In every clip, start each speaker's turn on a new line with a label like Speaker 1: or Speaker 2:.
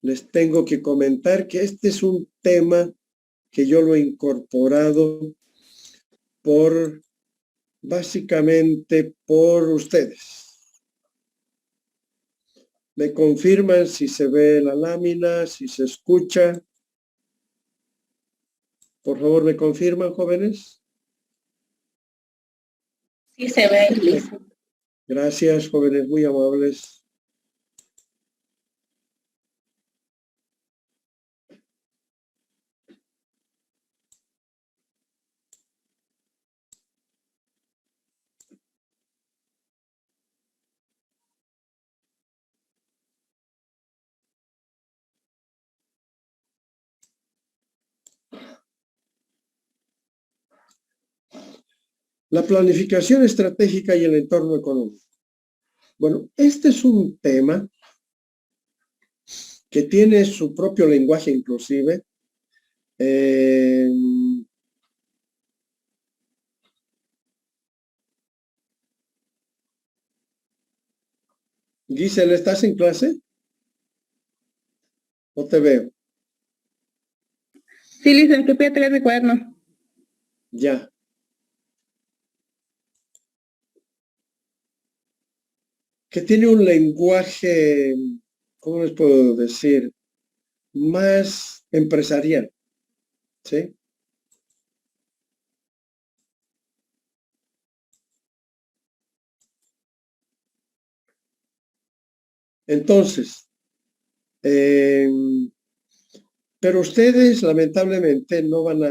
Speaker 1: les tengo que comentar que este es un tema que yo lo he incorporado básicamente por ustedes. Me confirman si se ve la lámina, si se escucha. Por favor, ¿me confirman, jóvenes?
Speaker 2: Sí, se ve, Luis.
Speaker 1: Gracias, jóvenes, muy amables. La planificación estratégica y el entorno económico. Bueno, este es un tema que tiene su propio lenguaje inclusive. Giselle, ¿estás en clase? No te veo.
Speaker 2: Sí, Luis, en copia 3 de cuaderno.
Speaker 1: Ya. Que tiene un lenguaje, ¿cómo les puedo decir? Más empresarial, ¿sí? Entonces, pero ustedes lamentablemente no van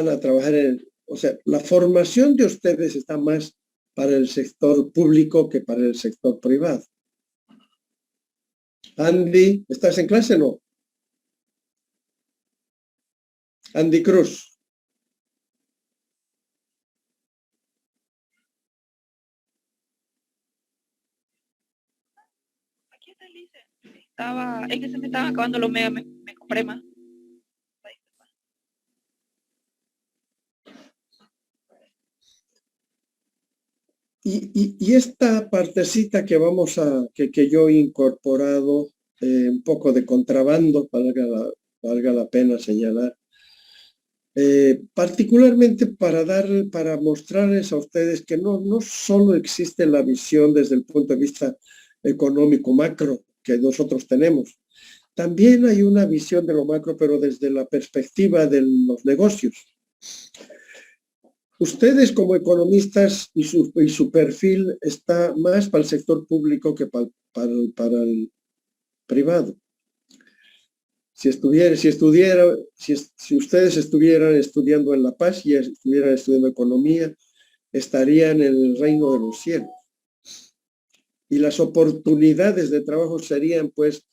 Speaker 1: a trabajar o sea, la formación de ustedes está más para el sector público que para el sector privado. Andy, ¿estás en clase o no? Andy Cruz.
Speaker 3: Aquí está Lice. Es que se me estaban acabando los megas, me compré más.
Speaker 1: Y esta partecita que que yo he incorporado, un poco de contrabando, valga la pena señalar, particularmente para mostrarles a ustedes que no solo existe la visión desde el punto de vista económico macro que nosotros tenemos, también hay una visión de lo macro, pero desde la perspectiva de los negocios. Ustedes como economistas y su perfil está más para el sector público que para el privado. Si ustedes estuvieran estudiando en La Paz y estuvieran estudiando economía, estarían en el reino de los cielos. Y las oportunidades de trabajo serían pues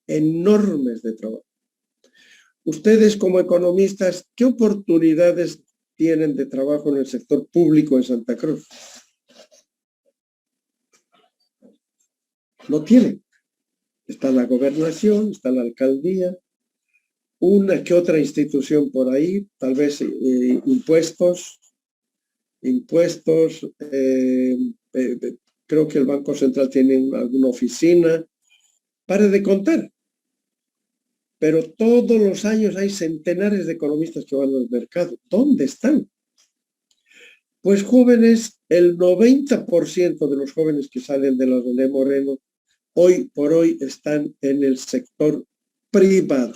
Speaker 1: enormes de trabajo. Ustedes como economistas, ¿qué oportunidades tienen de trabajo en el sector público en Santa Cruz? No tienen. Está la gobernación, está la alcaldía, una que otra institución por ahí, tal vez impuestos, creo que el Banco Central tiene alguna oficina, pare de contar. Pero todos los años hay centenares de economistas que van al mercado. ¿Dónde están? Pues jóvenes, el 90% de los jóvenes que salen de la René Moreno, hoy por hoy están en el sector privado.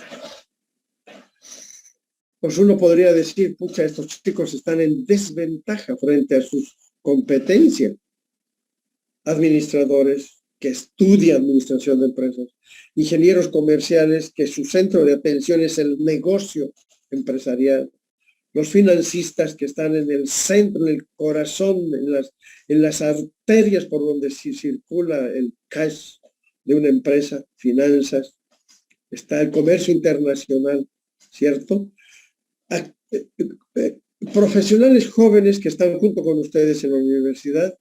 Speaker 1: Pues uno podría decir, pucha, estos chicos están en desventaja frente a sus competencias. Administradores que estudian administración de empresas, ingenieros comerciales que su centro de atención es el negocio empresarial, los financistas que están en el centro, en el corazón, en las arterias por donde circula el cash de una empresa, finanzas, está el comercio internacional, ¿cierto? Profesionales jóvenes que están junto con ustedes en la universidad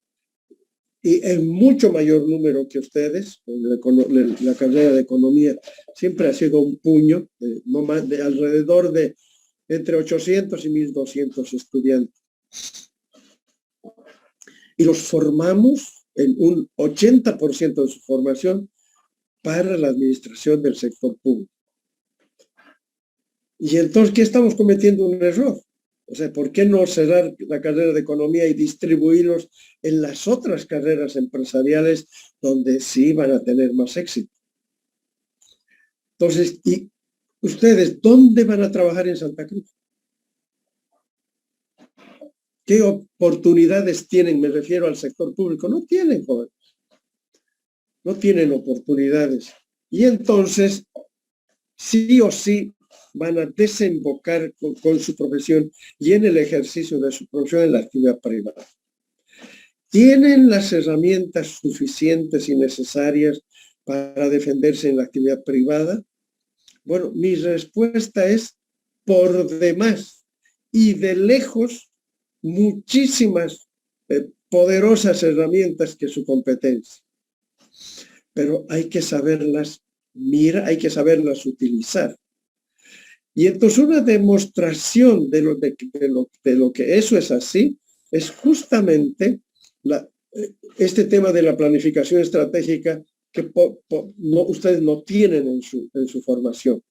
Speaker 1: y en mucho mayor número que ustedes, la carrera de economía siempre ha sido un puño, no más de alrededor de entre 800 y 1.200 estudiantes. Y los formamos en un 80% de su formación para la administración del sector público. Y entonces, ¿qué estamos cometiendo? Un error. O sea, ¿por qué no cerrar la carrera de economía y distribuirlos en las otras carreras empresariales donde sí van a tener más éxito? Entonces, ¿y ustedes dónde van a trabajar en Santa Cruz? ¿Qué oportunidades tienen? Me refiero al sector público. No tienen, jóvenes. No tienen oportunidades. Y entonces, sí o sí, van a desembocar con su profesión y en el ejercicio de su profesión en la actividad privada. ¿Tienen las herramientas suficientes y necesarias para defenderse en la actividad privada? Bueno, mi respuesta es por demás y de lejos muchísimas poderosas herramientas que su competencia. Pero hay que saberlas hay que saberlas utilizar. Y entonces una demostración de lo que eso es así es justamente este tema de la planificación estratégica que ustedes no tienen en su formación.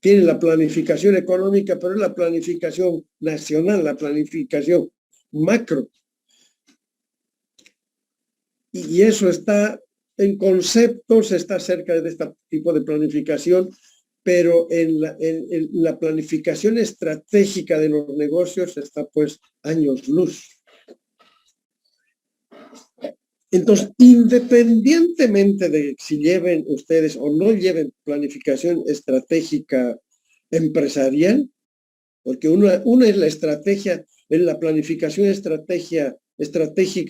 Speaker 1: Tienen la planificación económica, pero es la planificación nacional, la planificación macro. Y eso está en conceptos, está cerca de este tipo de planificación, pero en la planificación estratégica de los negocios está pues años luz. Entonces, independientemente de si lleven ustedes o no lleven planificación estratégica empresarial, porque una es la estrategia, es la planificación estratégica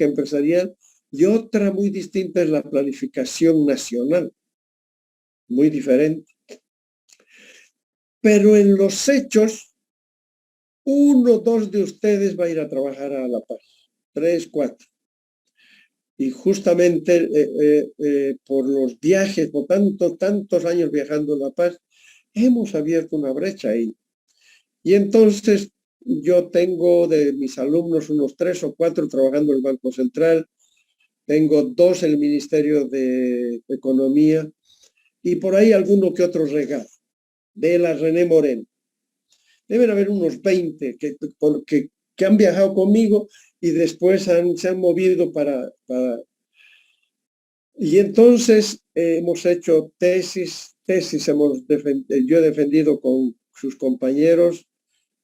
Speaker 1: empresarial, y otra muy distinta es la planificación nacional, muy diferente. Pero en los hechos, 1 o 2 de ustedes va a ir a trabajar a La Paz, 3, 4. Y justamente por los viajes, por tantos años viajando a La Paz, hemos abierto una brecha ahí. Y entonces yo tengo de mis alumnos unos 3 o 4 trabajando en el Banco Central, tengo 2 en el Ministerio de Economía y por ahí alguno que otro regalo de la René Moreno. Deben haber unos 20 que han viajado conmigo y después se han movido para... Y entonces hemos hecho tesis yo he defendido con sus compañeros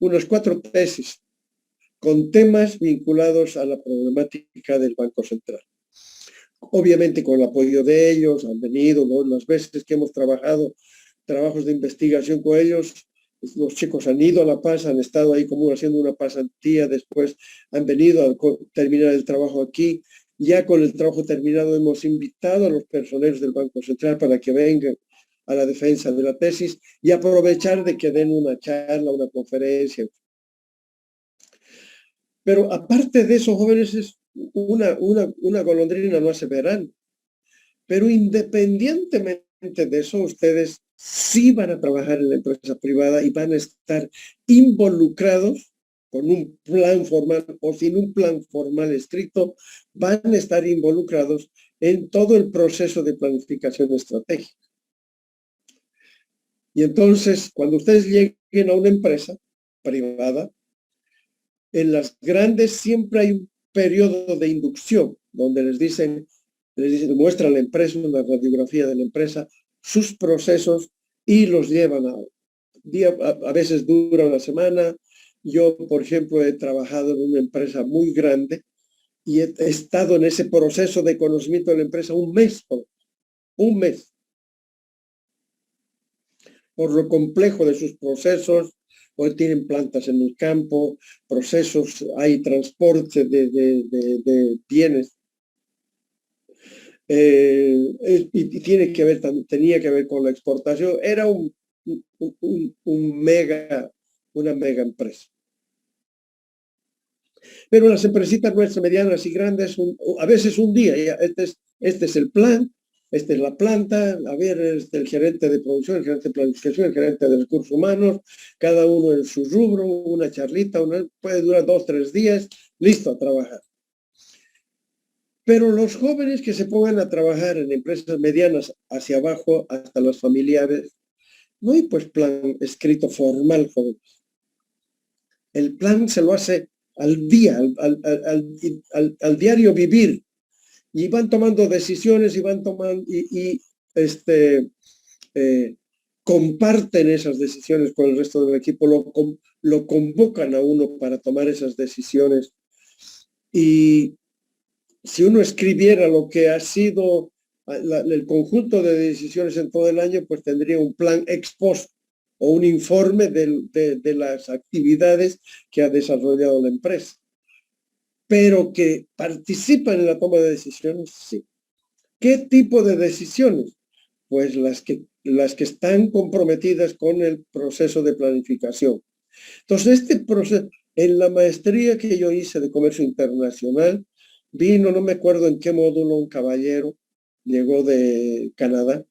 Speaker 1: unas 4 tesis con temas vinculados a la problemática del Banco Central. Obviamente con el apoyo de ellos, han venido, ¿no? Las veces que hemos trabajado, trabajos de investigación con ellos, los chicos han ido a La Paz, han estado ahí como haciendo una pasantía, después han venido a terminar el trabajo aquí. Ya con el trabajo terminado hemos invitado a los personeros del Banco Central para que vengan a la defensa de la tesis y aprovechar de que den una charla, una conferencia. Pero aparte de eso, jóvenes, es una golondrina no hace verano. Pero independientemente de eso, ustedes sí van a trabajar en la empresa privada y van a estar involucrados con un plan formal o sin un plan formal estricto, van a estar involucrados en todo el proceso de planificación estratégica. Y entonces, cuando ustedes lleguen a una empresa privada, en las grandes siempre hay un periodo de inducción donde les muestra la empresa, una radiografía de la empresa, sus procesos y los llevan a veces dura una semana. Yo, por ejemplo, he trabajado en una empresa muy grande y he estado en ese proceso de conocimiento de la empresa un mes. Por lo complejo de sus procesos. Hoy tienen plantas en el campo, procesos, hay transporte de bienes. Y tenía que ver con la exportación. Era una mega empresa. Pero las empresitas nuestras, medianas y grandes, a veces un día, este es el plan, esta es la planta, a ver, el gerente de producción, el gerente de planificación, el gerente de recursos humanos, cada uno en su rubro, una charlita, puede durar 2 o 3 días, listo a trabajar. Pero los jóvenes que se pongan a trabajar en empresas medianas hacia abajo, hasta las familiares, no hay pues plan escrito formal, jóvenes. El plan se lo hace al día, al diario vivir. Y van tomando decisiones y van tomando comparten esas decisiones con el resto del equipo, lo convocan a uno para tomar esas decisiones. Y si uno escribiera lo que ha sido el conjunto de decisiones en todo el año, pues tendría un plan ex post o un informe de las actividades que ha desarrollado la empresa. Pero que participan en la toma de decisiones, sí. ¿Qué tipo de decisiones? Pues las que están comprometidas con el proceso de planificación. Entonces, este proceso, en la maestría que yo hice de comercio internacional, vino, no me acuerdo en qué módulo, un caballero, llegó de Canadá,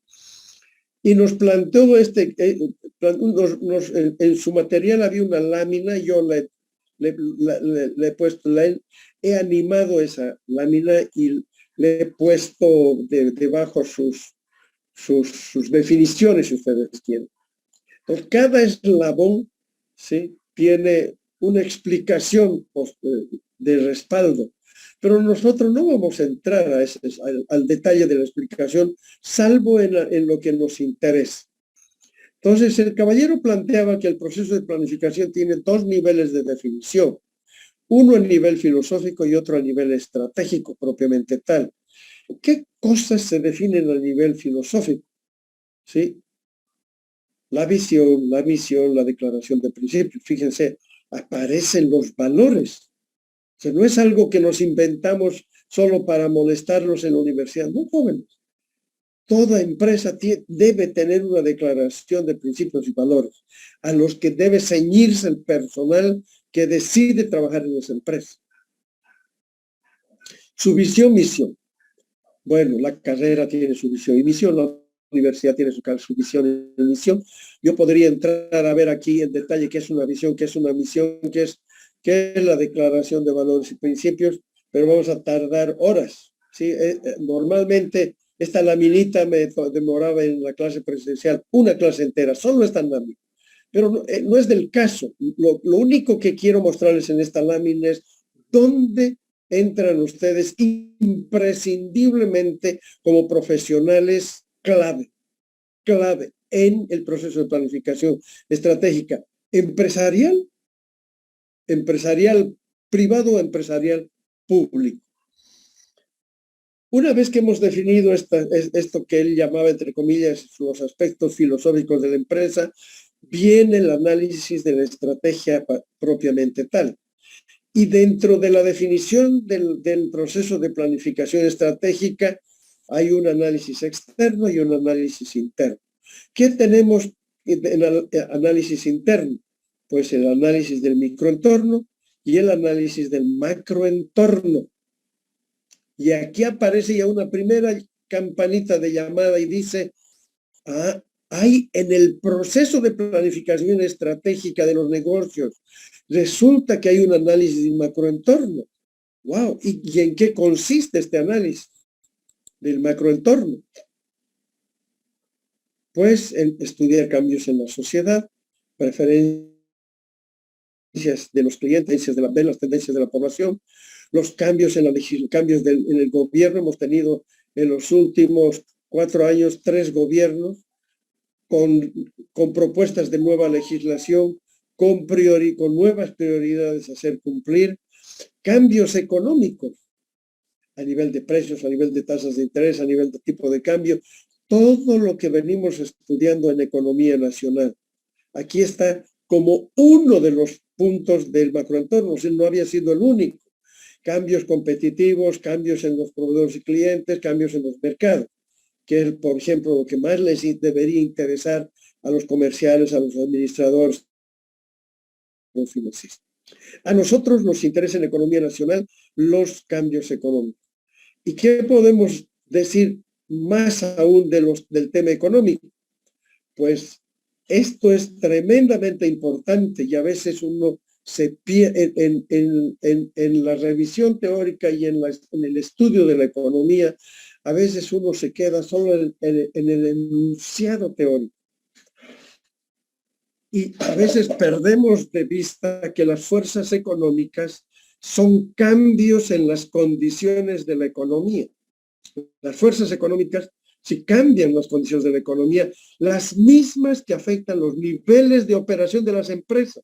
Speaker 1: y nos planteó en su material había una lámina, yo le he puesto, he animado esa lámina y le he puesto debajo sus definiciones, si ustedes quieren. Entonces, cada eslabón, ¿sí?, tiene una explicación de respaldo, pero nosotros no vamos a entrar al detalle de la explicación, salvo en lo que nos interesa. Entonces, el caballero planteaba que el proceso de planificación tiene dos niveles de definición, uno a nivel filosófico y otro a nivel estratégico propiamente tal. ¿Qué cosas se definen a nivel filosófico? ¿Sí? La visión, la misión, la declaración de principios. Fíjense, aparecen los valores. O sea, no es algo que nos inventamos solo para molestarlos en la universidad, no, jóvenes. Toda empresa debe tener una declaración de principios y valores a los que debe ceñirse el personal que decide trabajar en esa empresa. Su visión, misión. Bueno, la carrera tiene su visión y misión, la universidad tiene su visión y misión. Yo podría entrar a ver aquí en detalle qué es una visión, qué es una misión, qué es la declaración de valores y principios, pero vamos a tardar horas, ¿sí? Normalmente esta laminita me demoraba en la clase presencial una clase entera, solo esta lámina. Pero no es del caso. Lo único que quiero mostrarles en esta lámina es dónde entran ustedes imprescindiblemente como profesionales clave en el proceso de planificación estratégica empresarial privado o empresarial público. Una vez que hemos definido esto que él llamaba, entre comillas, los aspectos filosóficos de la empresa, viene el análisis de la estrategia propiamente tal. Y dentro de la definición del proceso de planificación estratégica hay un análisis externo y un análisis interno. ¿Qué tenemos en el análisis interno? Pues el análisis del microentorno y el análisis del macroentorno. Y aquí aparece ya una primera campanita de llamada y dice, hay en el proceso de planificación estratégica de los negocios, resulta que hay un análisis de macroentorno. ¡Wow! ¿Y en qué consiste este análisis del macroentorno? Pues en estudiar cambios en la sociedad, preferencias de los clientes, de las tendencias de la población, los cambios en el gobierno. Hemos tenido en los últimos 4 años 3 gobiernos con propuestas de nueva legislación, con nuevas prioridades a hacer cumplir, cambios económicos a nivel de precios, a nivel de tasas de interés, a nivel de tipo de cambio, todo lo que venimos estudiando en economía nacional. Aquí está como uno de los puntos del macroentorno, no había sido el único. Cambios competitivos, cambios en los proveedores y clientes, cambios en los mercados, que es, por ejemplo, lo que más les debería interesar a los comerciales, a los administradores, los financieros. A nosotros nos interesa en economía nacional los cambios económicos. ¿Y qué podemos decir más aún del tema económico? Pues esto es tremendamente importante y a veces uno en la revisión teórica y en el estudio de la economía, a veces uno se queda solo en el enunciado teórico. Y a veces perdemos de vista que las fuerzas económicas son cambios en las condiciones de la economía. Las fuerzas económicas, si cambian las condiciones de la economía, las mismas que afectan los niveles de operación de las empresas.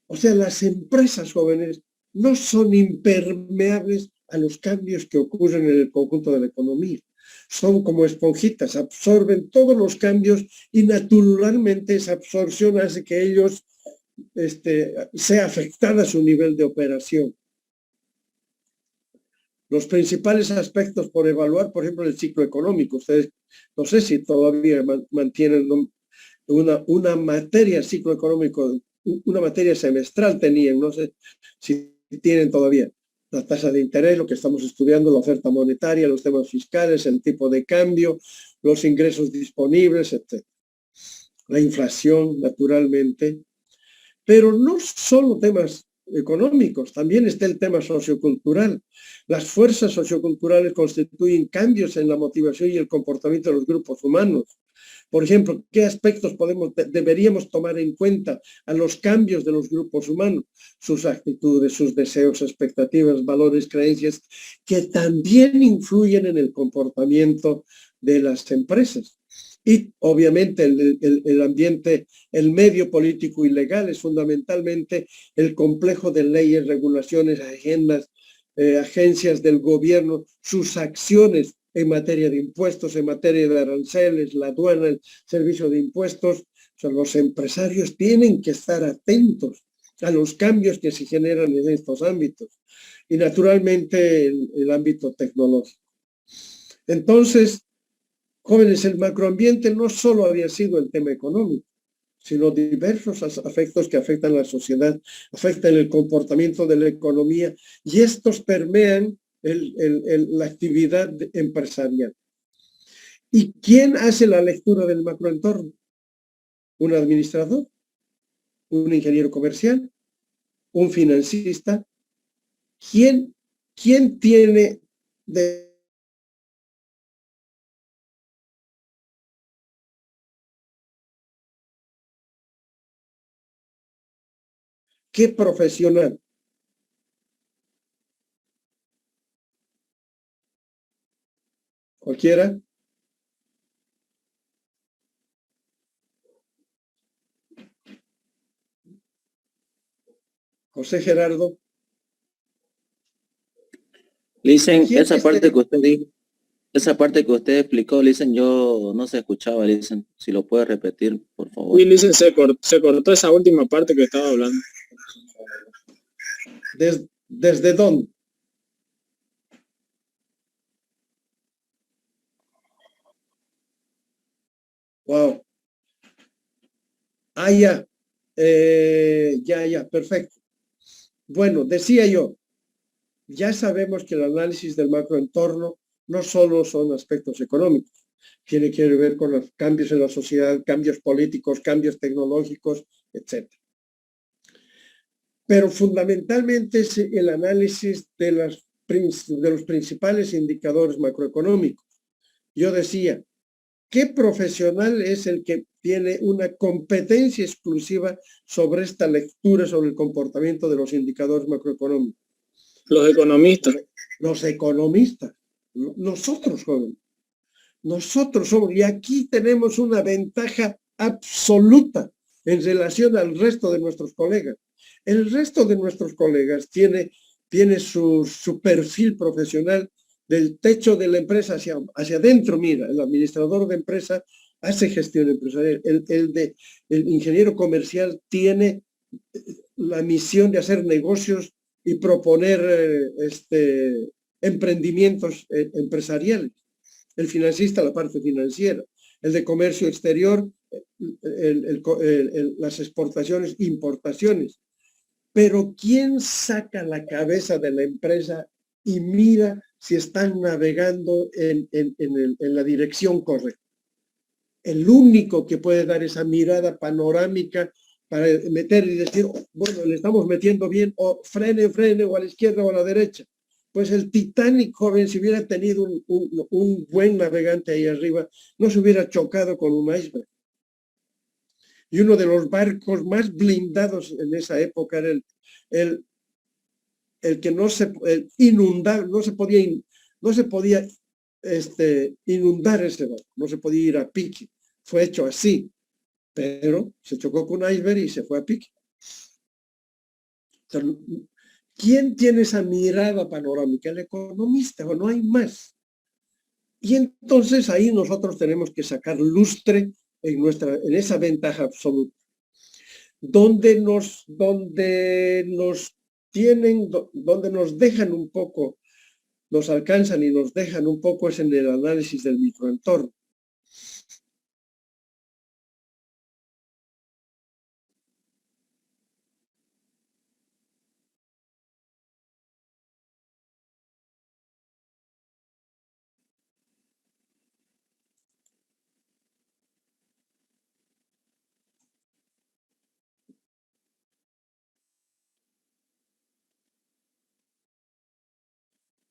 Speaker 1: O sea, las empresas jóvenes no son impermeables a los cambios que ocurren en el conjunto de la economía. Son como esponjitas, absorben todos los cambios y naturalmente esa absorción hace que ellos sea afectada su nivel de operación. Los principales aspectos por evaluar, por ejemplo, el ciclo económico. Ustedes, no sé si todavía mantienen una materia, ciclo económico, una materia semestral tenían, no sé si tienen todavía. La tasa de interés, lo que estamos estudiando, la oferta monetaria, los temas fiscales, el tipo de cambio, los ingresos disponibles, etc. La inflación, naturalmente. Pero no solo temas económicos, también está el tema sociocultural. Las fuerzas socioculturales constituyen cambios en la motivación y el comportamiento de los grupos humanos. Por ejemplo, ¿qué aspectos deberíamos tomar en cuenta a los cambios de los grupos humanos? Sus actitudes, sus deseos, expectativas, valores, creencias, que también influyen en el comportamiento de las empresas. Y obviamente el ambiente, el medio político y legal es fundamentalmente el complejo de leyes, regulaciones, agendas, agencias del gobierno, sus acciones en materia de impuestos, en materia de aranceles, la aduana, el servicio de impuestos. O sea, los empresarios tienen que estar atentos a los cambios que se generan en estos ámbitos. Y naturalmente el ámbito tecnológico. Entonces, jóvenes, el macroambiente no solo había sido el tema económico, sino diversos aspectos que afectan a la sociedad, afectan el comportamiento de la economía y estos permean la actividad empresarial. ¿Y quién hace la lectura del macroentorno? ¿Un administrador? ¿Un ingeniero comercial? ¿Un financista? ¿Quién tiene qué profesional? ¿Cualquiera? José Gerardo.
Speaker 4: Listen, esa parte que usted dijo, esa parte que usted explicó, Listen, yo no se escuchaba, Listen. Si lo puede repetir, por favor.
Speaker 5: Sí, Listen, se cortó esa última parte que estaba hablando.
Speaker 1: ¿Desde dónde? Wow. Ya. Ya, perfecto. Bueno, decía yo, ya sabemos que el análisis del macroentorno no solo son aspectos económicos, tiene que ver con los cambios en la sociedad, cambios políticos, cambios tecnológicos, etc. Pero fundamentalmente es el análisis de los principales indicadores macroeconómicos. Yo decía, ¿qué profesional es el que tiene una competencia exclusiva sobre esta lectura, sobre el comportamiento de los indicadores macroeconómicos?
Speaker 5: Los economistas.
Speaker 1: Los economistas. Nosotros, jóvenes. Nosotros somos, y aquí tenemos una ventaja absoluta en relación al resto de nuestros colegas. El resto de nuestros colegas tiene su perfil profesional del techo de la empresa hacia adentro. Mira, el administrador de empresa hace gestión empresarial. El ingeniero comercial tiene la misión de hacer negocios y proponer emprendimientos empresariales. El financista, la parte financiera. El de comercio exterior, las exportaciones, importaciones. Pero ¿quién saca la cabeza de la empresa y mira si están navegando en la dirección correcta? El único que puede dar esa mirada panorámica para meter y decir, bueno, le estamos metiendo bien, o frene, o a la izquierda o a la derecha. Pues el Titanic, joven, si hubiera tenido un buen navegante ahí arriba, no se hubiera chocado con un iceberg. Y uno de los barcos más blindados en esa época era el que no se inundar, no se podía inundar ese barco, no se podía ir a pique. Fue hecho así, pero se chocó con un iceberg y se fue a pique. Entonces, ¿quién tiene esa mirada panorámica? El economista, o no hay más. Y entonces ahí nosotros tenemos que sacar lustre en esa ventaja absoluta. Donde nos dejan un poco, nos alcanzan y nos dejan un poco es en el análisis del microentorno.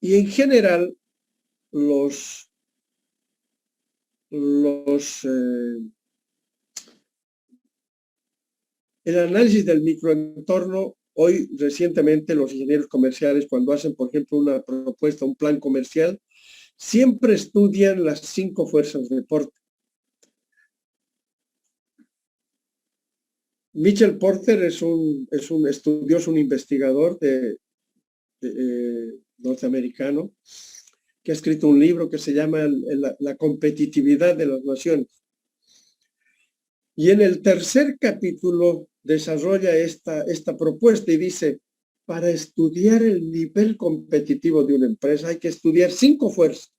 Speaker 1: Y en general, el análisis del microentorno, hoy recientemente los ingenieros comerciales, cuando hacen, por ejemplo, una propuesta, un plan comercial, siempre estudian las 5 fuerzas de Porter. Michel Porter es un estudioso, un investigador norteamericano, que ha escrito un libro que se llama La competitividad de las naciones. Y en el tercer capítulo desarrolla esta propuesta y dice, para estudiar el nivel competitivo de una empresa hay que estudiar 5 fuerzas.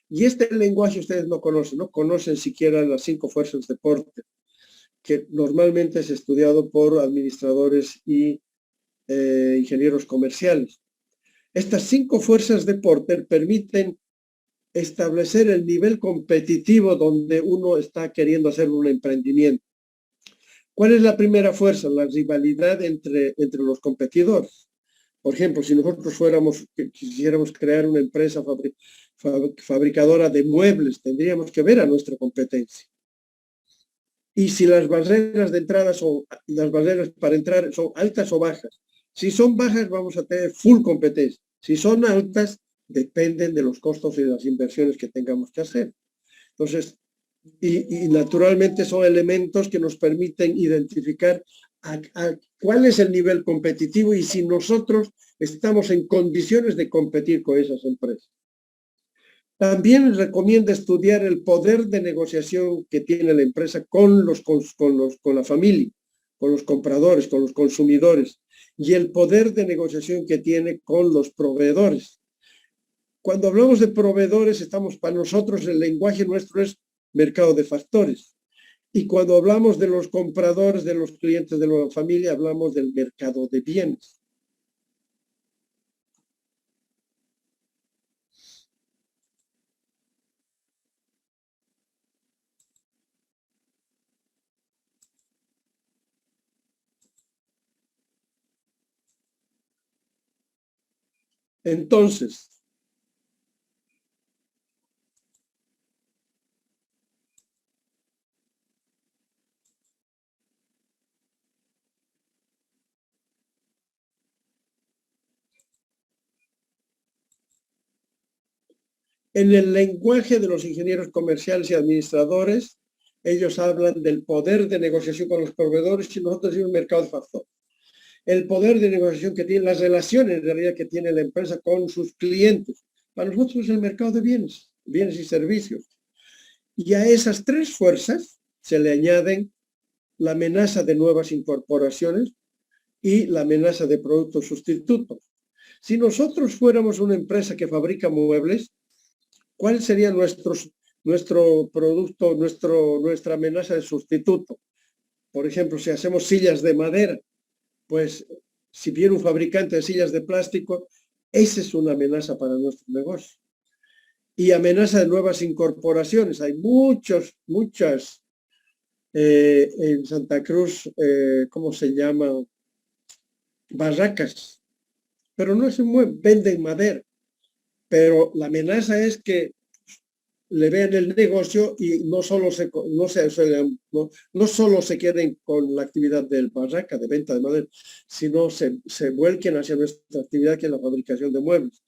Speaker 1: Y este lenguaje ustedes no conocen siquiera las 5 fuerzas de Porter, que normalmente es estudiado por administradores y ingenieros comerciales. Estas 5 fuerzas de Porter permiten establecer el nivel competitivo donde uno está queriendo hacer un emprendimiento. ¿Cuál es la primera fuerza? La rivalidad entre los competidores. Por ejemplo, si nosotros quisiéramos crear una empresa fabricadora de muebles, tendríamos que ver a nuestra competencia. Y si las barreras de entrada las barreras para entrar son altas o bajas. Si son bajas, vamos a tener full competencia. Si son altas, dependen de los costos y de las inversiones que tengamos que hacer. Entonces, y naturalmente son elementos que nos permiten identificar cuál es el nivel competitivo y si nosotros estamos en condiciones de competir con esas empresas. También recomienda estudiar el poder de negociación que tiene la empresa con la familia, con los compradores, con los consumidores, y el poder de negociación que tiene con los proveedores. Cuando hablamos de proveedores, para nosotros el lenguaje nuestro es mercado de factores. Y cuando hablamos de los compradores, de los clientes de la familia, hablamos del mercado de bienes. Entonces, en el lenguaje de los ingenieros comerciales y administradores, ellos hablan del poder de negociación con los proveedores y nosotros decimos mercado de factores. El poder de negociación que tiene, las relaciones en realidad que tiene la empresa con sus clientes. Para nosotros es el mercado de bienes y servicios. Y a esas 3 fuerzas se le añaden la amenaza de nuevas incorporaciones y la amenaza de productos sustitutos. Si nosotros fuéramos una empresa que fabrica muebles, ¿cuál sería nuestro producto, nuestra amenaza de sustituto? Por ejemplo, si hacemos sillas de madera, pues si viene un fabricante de sillas de plástico, esa es una amenaza para nuestro negocio. Y amenaza de nuevas incorporaciones. Hay muchas en Santa Cruz, ¿cómo se llama? Barracas, pero no se mueven, venden madera, pero la amenaza es que le vean el negocio y no solo se queden con la actividad del barraca, de venta de madera, sino se vuelquen hacia nuestra actividad, que es la fabricación de muebles.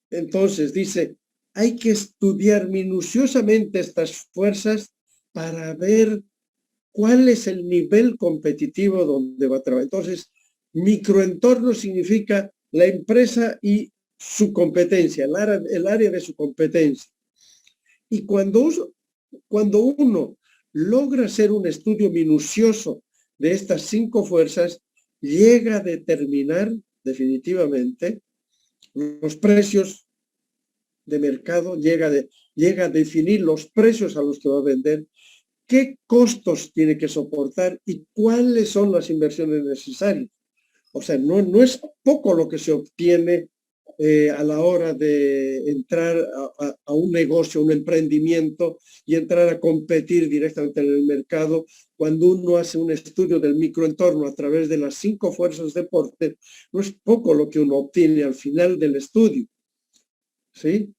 Speaker 1: Entonces dice, hay que estudiar minuciosamente estas fuerzas para ver cuál es el nivel competitivo donde va a trabajar. Entonces, microentorno significa la empresa y su competencia, el área de su competencia. Y cuando uno logra hacer un estudio minucioso de estas 5 fuerzas, llega a determinar definitivamente los precios de mercado, llega a definir los precios a los que va a vender, qué costos tiene que soportar y cuáles son las inversiones necesarias. O sea, no es poco lo que se obtiene a la hora de entrar a un negocio, un emprendimiento y entrar a competir directamente en el mercado. Cuando uno hace un estudio del microentorno a través de las 5 fuerzas de Porter, no es poco lo que uno obtiene al final del estudio, ¿sí?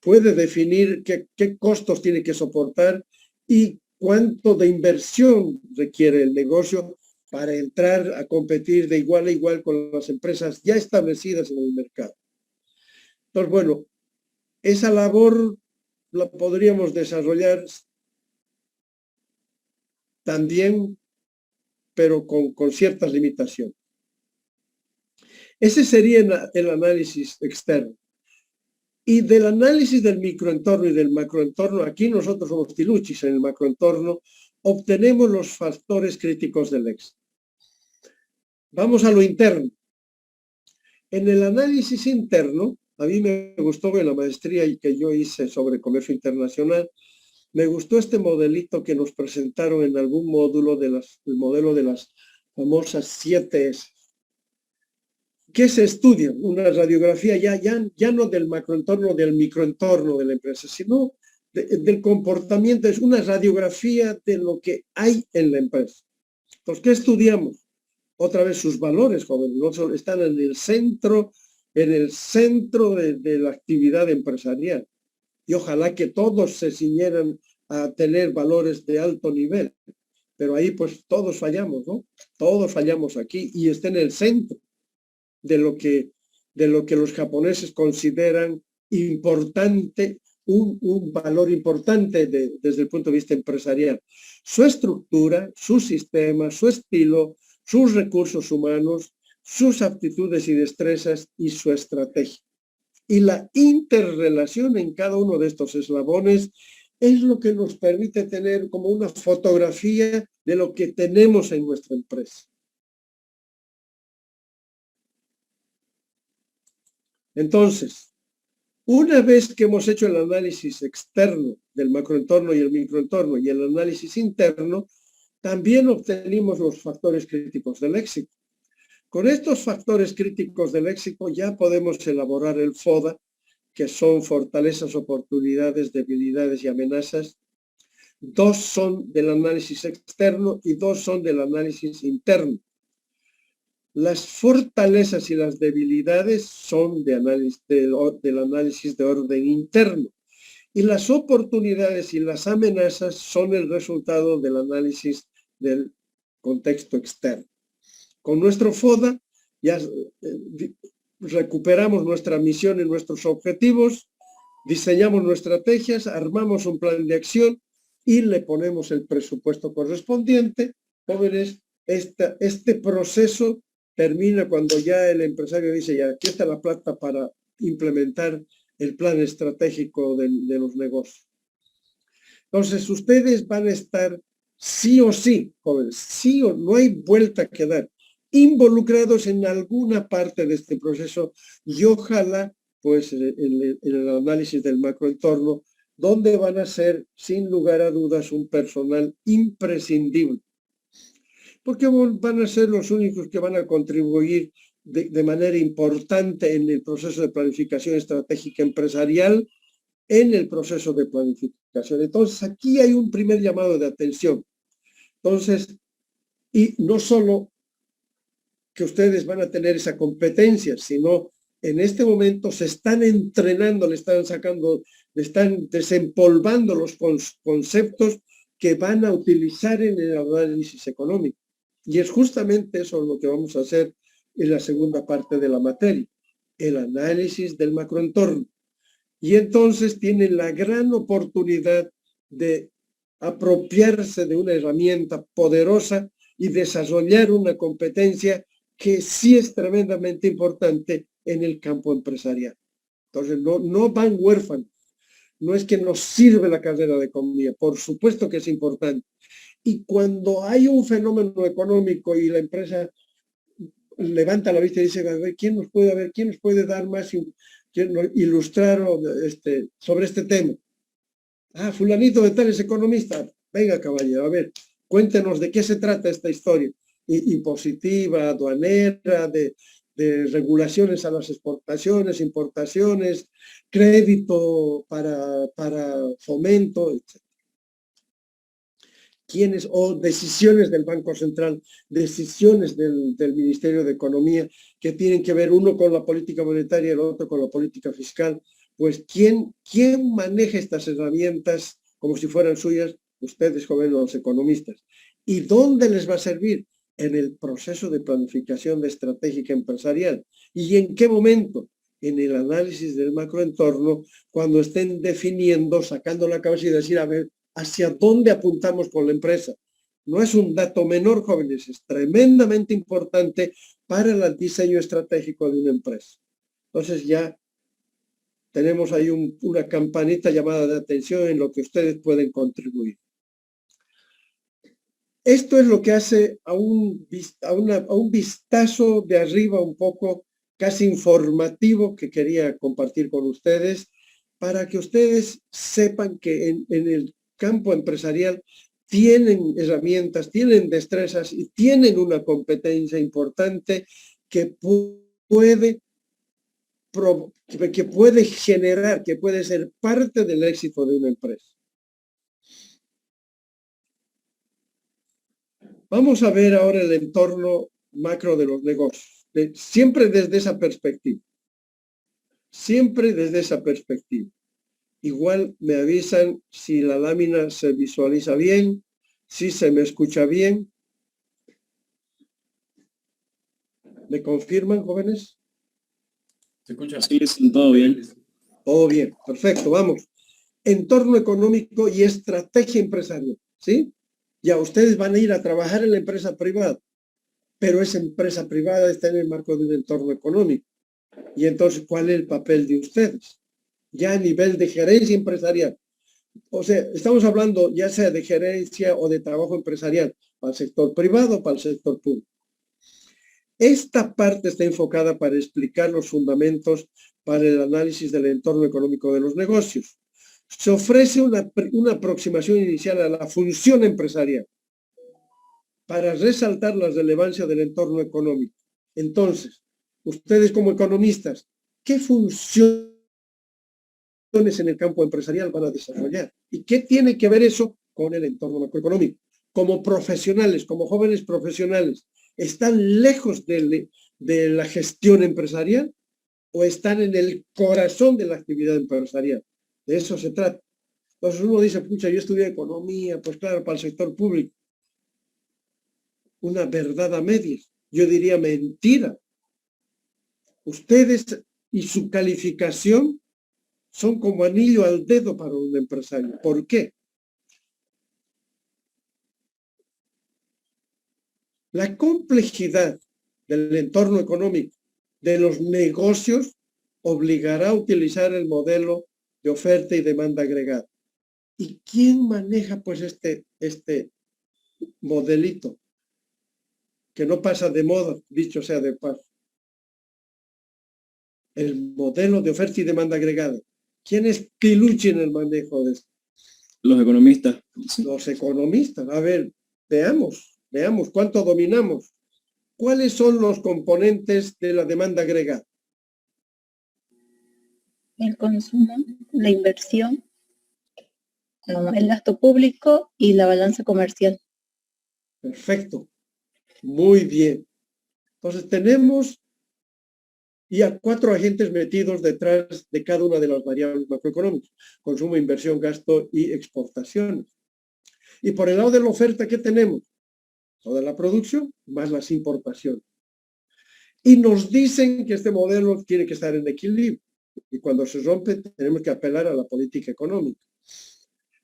Speaker 1: Puede definir qué costos tiene que soportar y cuánto de inversión requiere el negocio para entrar a competir de igual a igual con las empresas ya establecidas en el mercado. Entonces, bueno, esa labor la podríamos desarrollar también, pero con ciertas limitaciones. Ese sería el análisis externo. Y del análisis del microentorno y del macroentorno, aquí nosotros somos tiluchis en el macroentorno, obtenemos los factores críticos del éxito. Vamos a lo interno. En el análisis interno, a mí me gustó en la maestría que yo hice sobre comercio internacional, me gustó este modelito que nos presentaron en algún módulo el modelo de las famosas 7 S. ¿Qué se estudia? Una radiografía ya no del macroentorno, del microentorno de la empresa, sino del comportamiento. Es una radiografía de lo que hay en la empresa. Entonces, ¿qué estudiamos? Otra vez sus valores, jóvenes, no están en el centro de la actividad empresarial. Y ojalá que todos se ciñeran a tener valores de alto nivel. Pero ahí pues todos fallamos, ¿no? Todos fallamos aquí y está en el centro de lo que los japoneses consideran importante, un valor importante desde el punto de vista empresarial. Su estructura, su sistema, su estilo, sus recursos humanos, sus aptitudes y destrezas y su estrategia. Y la interrelación en cada uno de estos eslabones es lo que nos permite tener como una fotografía de lo que tenemos en nuestra empresa. Entonces, una vez que hemos hecho el análisis externo del macroentorno y el microentorno y el análisis interno, también obtenimos los factores críticos del éxito. Con estos factores críticos del éxito ya podemos elaborar el FODA, que son fortalezas, oportunidades, debilidades y amenazas. 2 son del análisis externo y 2 son del análisis interno. Las fortalezas y las debilidades son del análisis de orden interno. Y las oportunidades y las amenazas son el resultado del análisis del contexto externo. Con nuestro FODA ya recuperamos nuestra misión y nuestros objetivos, diseñamos nuestras estrategias, armamos un plan de acción y le ponemos el presupuesto correspondiente. Jóvenes, este proceso termina cuando ya el empresario dice, ya aquí está la plata para implementar el plan estratégico de los negocios. Entonces, ustedes van a estar sí o sí, jóvenes, sí o no hay vuelta que dar, involucrados en alguna parte de este proceso y ojalá, pues, en el análisis del macroentorno, donde van a ser, sin lugar a dudas, un personal imprescindible. Porque van a ser los únicos que van a contribuir de manera importante en el proceso de planificación estratégica empresarial, en el proceso de planificación Entonces, aquí hay un primer llamado de atención. Entonces, y no solo que ustedes van a tener esa competencia, sino en este momento se están entrenando, le están sacando, le están desempolvando los conceptos que van a utilizar en el análisis económico. Y es justamente eso lo que vamos a hacer en la segunda parte de la materia, el análisis del macroentorno. Y entonces tienen la gran oportunidad de apropiarse de una herramienta poderosa y desarrollar una competencia que sí es tremendamente importante en el campo empresarial. Entonces, no van huérfanos. No es que nos sirve la carrera de economía, por supuesto que es importante. Y cuando hay un fenómeno económico y la empresa levanta la vista y dice, a ver, ¿quién nos puede dar más, ilustrar sobre este tema? Ah, fulanito de tal es economista. Venga, caballero, a ver, cuéntenos de qué se trata esta historia. Impositiva, aduanera, de regulaciones a las exportaciones, importaciones, crédito para fomento, etc. O decisiones del Banco Central, decisiones del Ministerio de Economía que tienen que ver uno con la política monetaria y el otro con la política fiscal. Pues, ¿quién maneja estas herramientas como si fueran suyas? Ustedes, jóvenes, los economistas. ¿Y dónde les va a servir? En el proceso de planificación estratégica empresarial. ¿Y en qué momento? En el análisis del macroentorno, cuando estén definiendo, sacando la cabeza y decir, a ver, ¿hacia dónde apuntamos con la empresa? No es un dato menor, jóvenes, es tremendamente importante para el diseño estratégico de una empresa. Entonces ya tenemos ahí una campanita llamada de atención en lo que ustedes pueden contribuir. Esto es lo que hace a un vistazo de arriba un poco casi informativo que quería compartir con ustedes para que ustedes sepan que en el campo empresarial tienen herramientas, tienen destrezas y tienen una competencia importante que puede generar, que puede ser parte del éxito de una empresa. Vamos a ver ahora el entorno macro de los negocios, siempre desde esa perspectiva. Siempre desde esa perspectiva. Igual me avisan si la lámina se visualiza bien, si se me escucha bien. ¿Me confirman, jóvenes?
Speaker 5: ¿Se escucha? Sí, todo bien.
Speaker 1: Todo bien, perfecto, vamos. Entorno económico y estrategia empresarial, ¿sí? Ya ustedes van a ir a trabajar en la empresa privada, pero esa empresa privada está en el marco de un entorno económico. Y entonces, ¿cuál es el papel de ustedes? Ya a nivel de gerencia empresarial. O sea, estamos hablando ya sea de gerencia o de trabajo empresarial, para el sector privado o para el sector público. Esta parte está enfocada para explicar los fundamentos para el análisis del entorno económico de los negocios. Se ofrece una aproximación inicial a la función empresarial para resaltar la relevancia del entorno económico. Entonces, ustedes como economistas, ¿qué funciones en el campo empresarial van a desarrollar? ¿Y qué tiene que ver eso con el entorno macroeconómico? Como profesionales, como jóvenes profesionales, ¿están lejos de la gestión empresarial o están en el corazón de la actividad empresarial? De eso se trata. Entonces uno dice, pucha, yo estudié economía, pues claro, para el sector público. Una verdad a medias. Yo diría mentira. Ustedes y su calificación son como anillo al dedo para un empresario. ¿Por qué? La complejidad del entorno económico de los negocios obligará a utilizar el modelo de oferta y demanda agregada. ¿Y quién maneja pues este modelito? Que no pasa de moda, dicho sea de paso. El modelo de oferta y demanda agregada. ¿Quién es piluchi en el manejo de esto?
Speaker 5: Los economistas.
Speaker 1: Los economistas. A ver, veamos cuánto dominamos. ¿Cuáles son los componentes de la demanda agregada?
Speaker 2: El consumo, la inversión, el gasto público y la balanza comercial.
Speaker 1: Perfecto. Muy bien. Entonces tenemos ya 4 agentes metidos detrás de cada una de las variables macroeconómicas: consumo, inversión, gasto y exportaciones. Y por el lado de la oferta, ¿qué tenemos? Toda la producción más las importaciones. Y nos dicen que este modelo tiene que estar en equilibrio. Y cuando se rompe, tenemos que apelar a la política económica.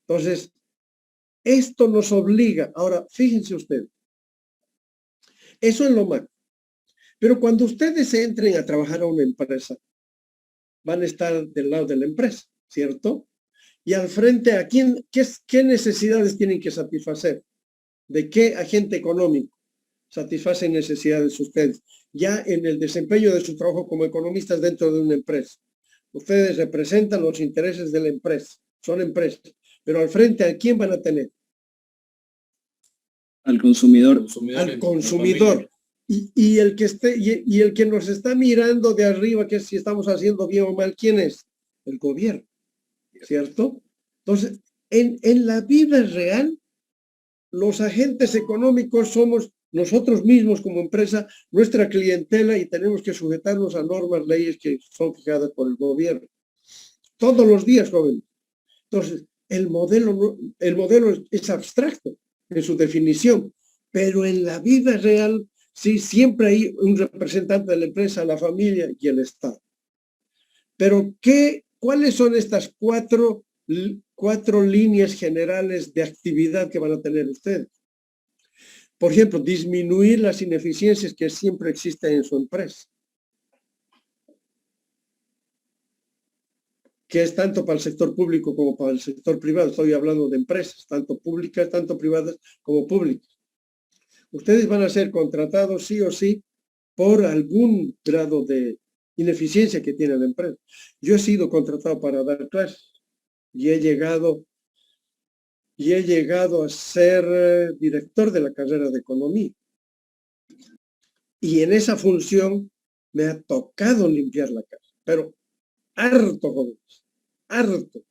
Speaker 1: Entonces, esto nos obliga. Ahora, fíjense ustedes. Eso es lo macro. Pero cuando ustedes entren a trabajar a una empresa, van a estar del lado de la empresa, ¿cierto? Y al frente, ¿a qué necesidades tienen que satisfacer? ¿De qué agente económico satisfacen necesidades ustedes? Ya en el desempeño de su trabajo como economistas dentro de una empresa. Ustedes representan los intereses de la empresa, son empresas. Pero al frente, ¿a quién van a tener?
Speaker 5: Al consumidor.
Speaker 1: Al consumidor. Y el que nos está mirando de arriba, que si estamos haciendo bien o mal, ¿quién es? El gobierno, ¿cierto? Entonces, en la vida real, los agentes económicos somos nosotros mismos como empresa, nuestra clientela, y tenemos que sujetarnos a normas, leyes que son fijadas por el gobierno. Todos los días, jóvenes. Entonces, el modelo es abstracto en su definición, pero en la vida real, sí, siempre hay un representante de la empresa, la familia y el Estado. Pero, ¿cuáles son estas cuatro líneas generales de actividad que van a tener ustedes? Por ejemplo, disminuir las ineficiencias que siempre existen en su empresa, que es tanto para el sector público como para el sector privado. Estoy hablando de empresas, tanto públicas, tanto privadas como públicas. Ustedes van a ser contratados sí o sí por algún grado de ineficiencia que tiene la empresa. Yo he sido contratado para dar clases y he llegado a ser director de la carrera de economía. Y en esa función me ha tocado limpiar la casa, pero harto, jóvenes, harto.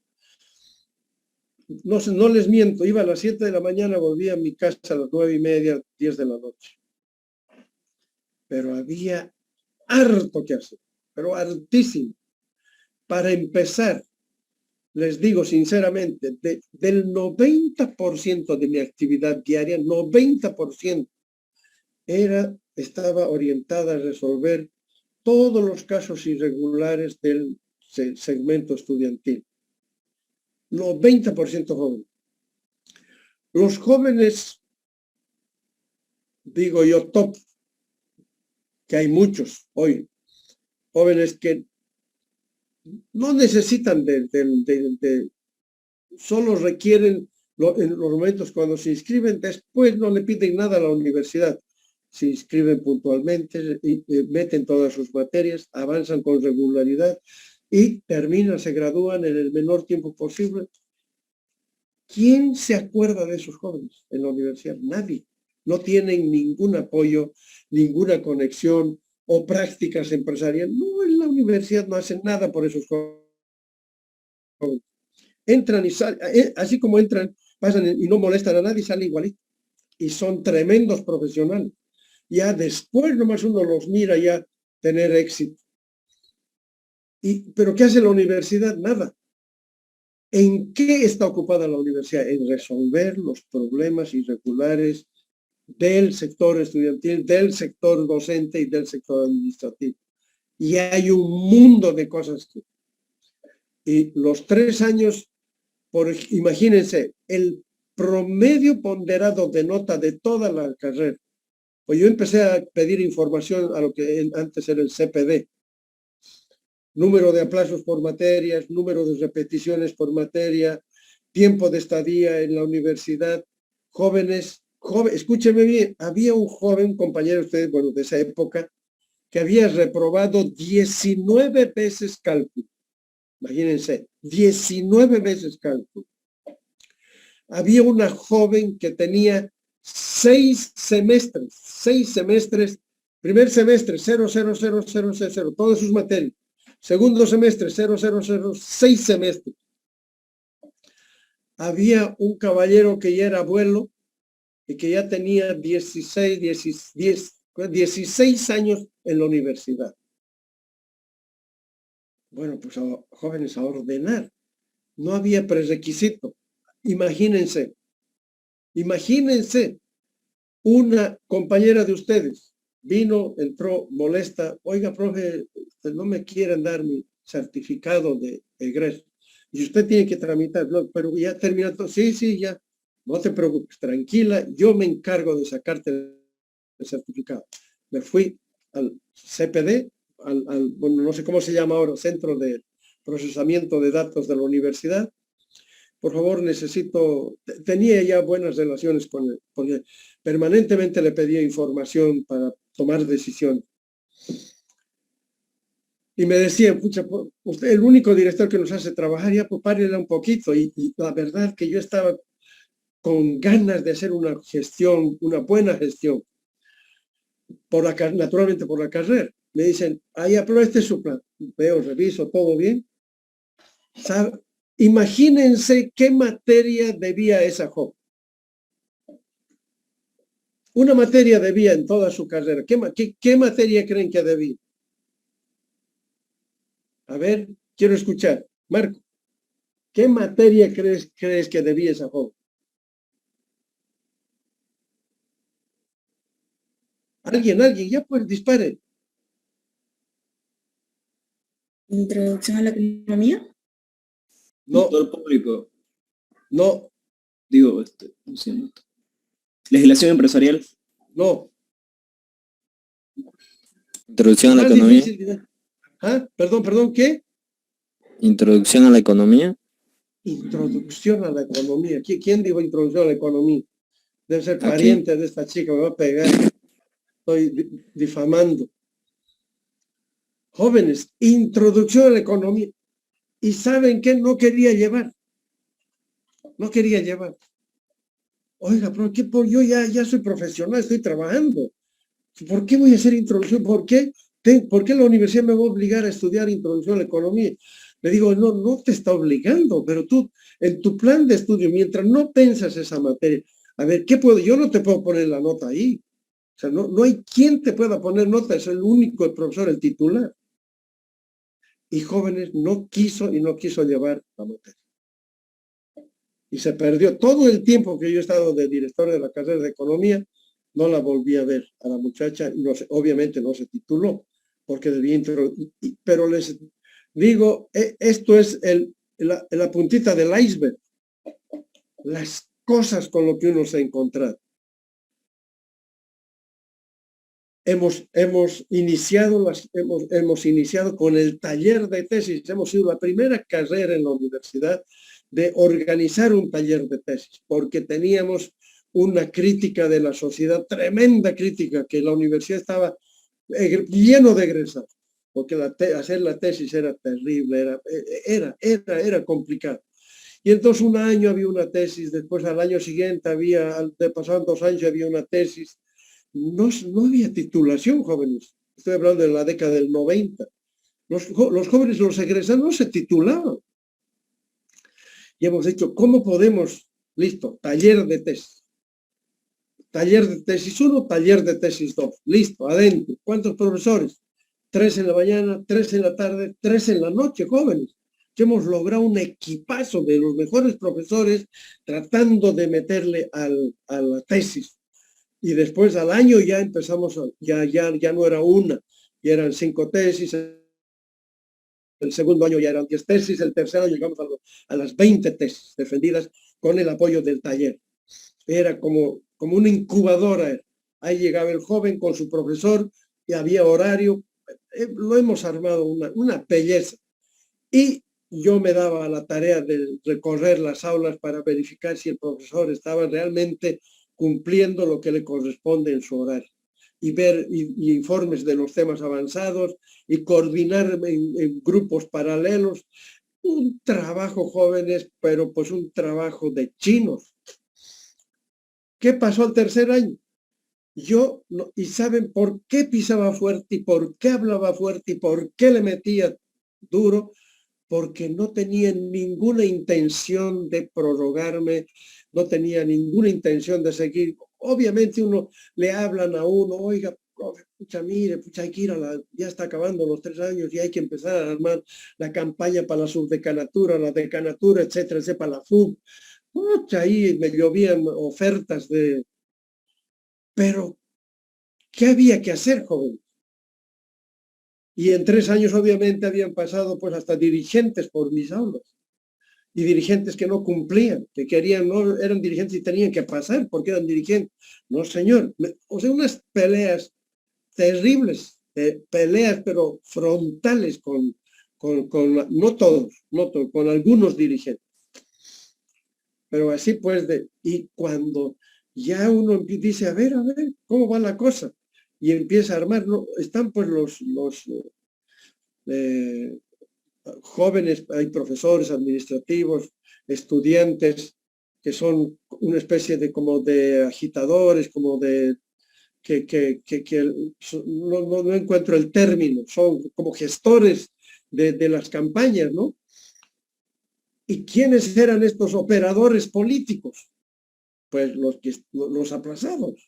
Speaker 1: No les miento, iba a las 7 de la mañana, volvía a mi casa a las 9:30, 10 de la noche. Pero había harto que hacer, pero hartísimo. Para empezar, les digo sinceramente, del 90% de mi actividad diaria, 90% estaba orientada a resolver todos los casos irregulares del segmento estudiantil. 90% jóvenes. Los jóvenes, digo yo, top, que hay muchos hoy, jóvenes que no necesitan solo requieren en los momentos cuando se inscriben, después no le piden nada a la universidad. Se inscriben puntualmente, meten todas sus materias, avanzan con regularidad y terminan, se gradúan en el menor tiempo posible. ¿Quién se acuerda de esos jóvenes en la universidad? Nadie. No tienen ningún apoyo, ninguna conexión o prácticas empresariales. No, en la universidad no hacen nada por esos jóvenes. Entran y salen, así como entran, pasan y no molestan a nadie, salen igualito. Y son tremendos profesionales. Ya después nomás uno los mira ya tener éxito. ¿Pero qué hace la universidad? Nada. ¿En qué está ocupada la universidad? En resolver los problemas irregulares del sector estudiantil, del sector docente y del sector administrativo. Y hay un mundo de cosas que... Y los 3 años, imagínense, el promedio ponderado de nota de toda la carrera. Pues yo empecé a pedir información a lo que antes era el CPD. Número de aplazos por materias, número de repeticiones por materia, tiempo de estadía en la universidad, jóvenes, escúchenme bien, había un joven compañero de ustedes, bueno, de esa época, que había reprobado 19 veces cálculo. Imagínense, 19 veces cálculo. Había una joven que tenía 6 semestres, primer semestre 0,00000, todas sus materias. Segundo semestre 0,006 semestres. había un caballero que ya era abuelo y que ya tenía 16 años en la universidad. Bueno, pues jóvenes, a ordenar. No había prerequisito. Imagínense, una compañera de ustedes vino, entró molesta, oiga, profe, no me quieren dar mi certificado de egreso. Y usted tiene que tramitar, no, pero ya terminó todo. Sí, ya, no te preocupes, tranquila, yo me encargo de sacarte el certificado. Me fui al CPD, bueno, no sé cómo se llama ahora, Centro de Procesamiento de Datos de la Universidad. Por favor, tenía ya buenas relaciones con él, porque permanentemente le pedía información para tomar decisiones. Y me decía, pucha, usted es el único director que nos hace trabajar, ya pues párele un poquito. Y la verdad que yo estaba con ganas de hacer una gestión, una buena gestión, naturalmente por la carrera. Me dicen, pero este es su plan. Veo, reviso, todo bien. Imagínense qué materia debía esa joven. Una materia debía en toda su carrera. ¿Qué materia creen que debía? A ver, quiero escuchar. Marco, ¿qué materia crees que debía esa joven? Alguien, ya pues dispare.
Speaker 6: Introducción a la economía.
Speaker 1: No.
Speaker 5: Sector público.
Speaker 1: No.
Speaker 5: Digo, legislación empresarial.
Speaker 1: No.
Speaker 7: Introducción a la economía.
Speaker 1: Perdón, ¿qué?
Speaker 7: Introducción a la economía.
Speaker 1: Introducción a la economía. ¿Quién dijo introducción a la economía? Debe ser pariente de esta chica, me va a pegar. Estoy difamando. Jóvenes, introducción a la economía. ¿Y saben qué? No quería llevar. Oiga, pero ¿qué? Yo ya soy profesional, estoy trabajando. ¿Por qué voy a hacer introducción? ¿Por qué la universidad me va a obligar a estudiar introducción a la economía? Le digo, no te está obligando, pero tú, en tu plan de estudio, mientras no pensas esa materia, a ver, yo no te puedo poner la nota ahí. O sea, no hay quien te pueda poner nota, es el único, el profesor, el titular. Y jóvenes no quiso llevar la materia. Y se perdió todo el tiempo que yo he estado de director de la carrera de economía, no la volví a ver a la muchacha, obviamente no se tituló, porque debía pero les digo, esto es la puntita del iceberg, las cosas con lo que uno se ha encontrado. Hemos iniciado con el taller de tesis, hemos sido la primera carrera en la universidad de organizar un taller de tesis, porque teníamos una crítica de la sociedad, tremenda crítica, que la universidad estaba lleno de egresados, porque hacer la tesis era terrible, era complicado. Y entonces un año había una tesis, después al año siguiente pasaban 2 años y había una tesis. No había titulación, jóvenes. Estoy hablando de la década del 90. Los jóvenes, los egresados, no se titulaban. Y hemos dicho, ¿cómo podemos? Listo, taller de tesis. Taller de tesis 1, taller de tesis 2. Listo, adentro. ¿Cuántos profesores? 3 en la mañana, 3 en la tarde, 3 en la noche, jóvenes. Que hemos logrado un equipazo de los mejores profesores tratando de meterle a la tesis. Y después al año ya empezamos, ya no era una, ya eran 5 tesis, el segundo año ya eran 10 tesis, el tercer año llegamos a las 20 tesis defendidas con el apoyo del taller. Era como una incubadora. Ahí llegaba el joven con su profesor y había horario. Lo hemos armado una belleza. Y yo me daba la tarea de recorrer las aulas para verificar si el profesor estaba realmente cumpliendo lo que le corresponde en su horario, y ver informes de los temas avanzados y coordinar en grupos paralelos. Un trabajo, jóvenes, pero pues un trabajo de chinos. ¿Qué pasó al tercer año? ¿Y saben por qué pisaba fuerte y por qué hablaba fuerte y por qué le metía duro? porque no tenían ninguna intención de prorrogarme, no tenía ninguna intención de seguir. Obviamente uno le hablan a uno, oiga, profe, pucha, mire, pucha, hay que ir ya está acabando los 3 años y hay que empezar a armar la campaña para la subdecanatura, la decanatura, etcétera, etcétera, para la FUB. Pucha, ahí me llovían ofertas pero ¿qué había que hacer, joven? Y en 3 años obviamente habían pasado pues hasta dirigentes por mis aulas. Y dirigentes que no cumplían, que querían, no eran dirigentes y tenían que pasar porque eran dirigentes. No, señor. O sea, unas peleas terribles, peleas pero frontales con no todos, con algunos dirigentes. Pero así pues, y cuando ya uno dice, a ver, ¿cómo va la cosa? Y empieza a armar, ¿no? Están pues los jóvenes, hay profesores administrativos, estudiantes, que son una especie de como de agitadores, como de que no encuentro el término, son como gestores de las campañas, ¿no? ¿Y quiénes eran estos operadores políticos? Pues los aplazados.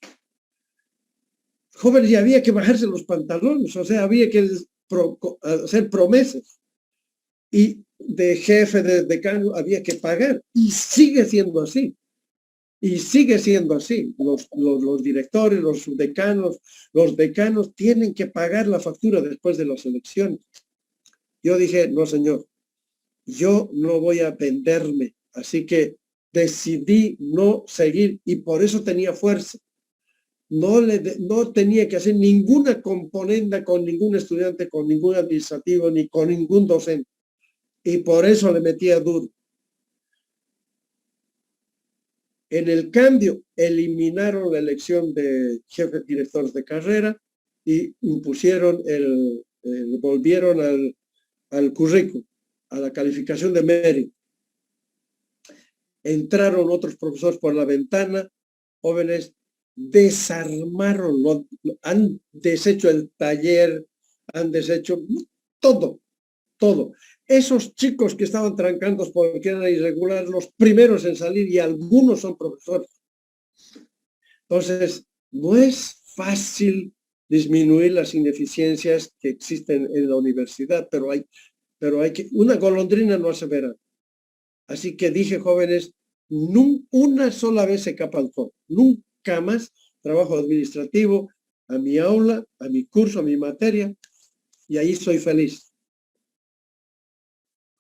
Speaker 1: Jóvenes, y había que bajarse los pantalones, o sea, había que hacer promesas. Y de jefe, de decano, había que pagar. Y sigue siendo así. Y sigue siendo así. Los directores, los subdecanos, los decanos tienen que pagar la factura después de las elecciones. Yo dije, no, señor, yo no voy a venderme. Así que decidí no seguir y por eso tenía fuerza. No tenía que hacer ninguna componenda con ningún estudiante, con ningún administrativo, ni con ningún docente. Y por eso le metía duro. En el cambio, eliminaron la elección de jefes directores de carrera y impusieron volvieron al currículum, a la calificación de mérito. Entraron otros profesores por la ventana, jóvenes, desarmaron, han deshecho el taller, han deshecho todo. Esos chicos que estaban trancados porque eran irregulares, los primeros en salir, y algunos son profesores. Entonces, no es fácil disminuir las ineficiencias que existen en la universidad, pero hay que, una golondrina no hace verano. Así que dije, jóvenes, una sola vez se capa el sol, nunca más trabajo administrativo a mi aula, a mi curso, a mi materia, y ahí soy feliz.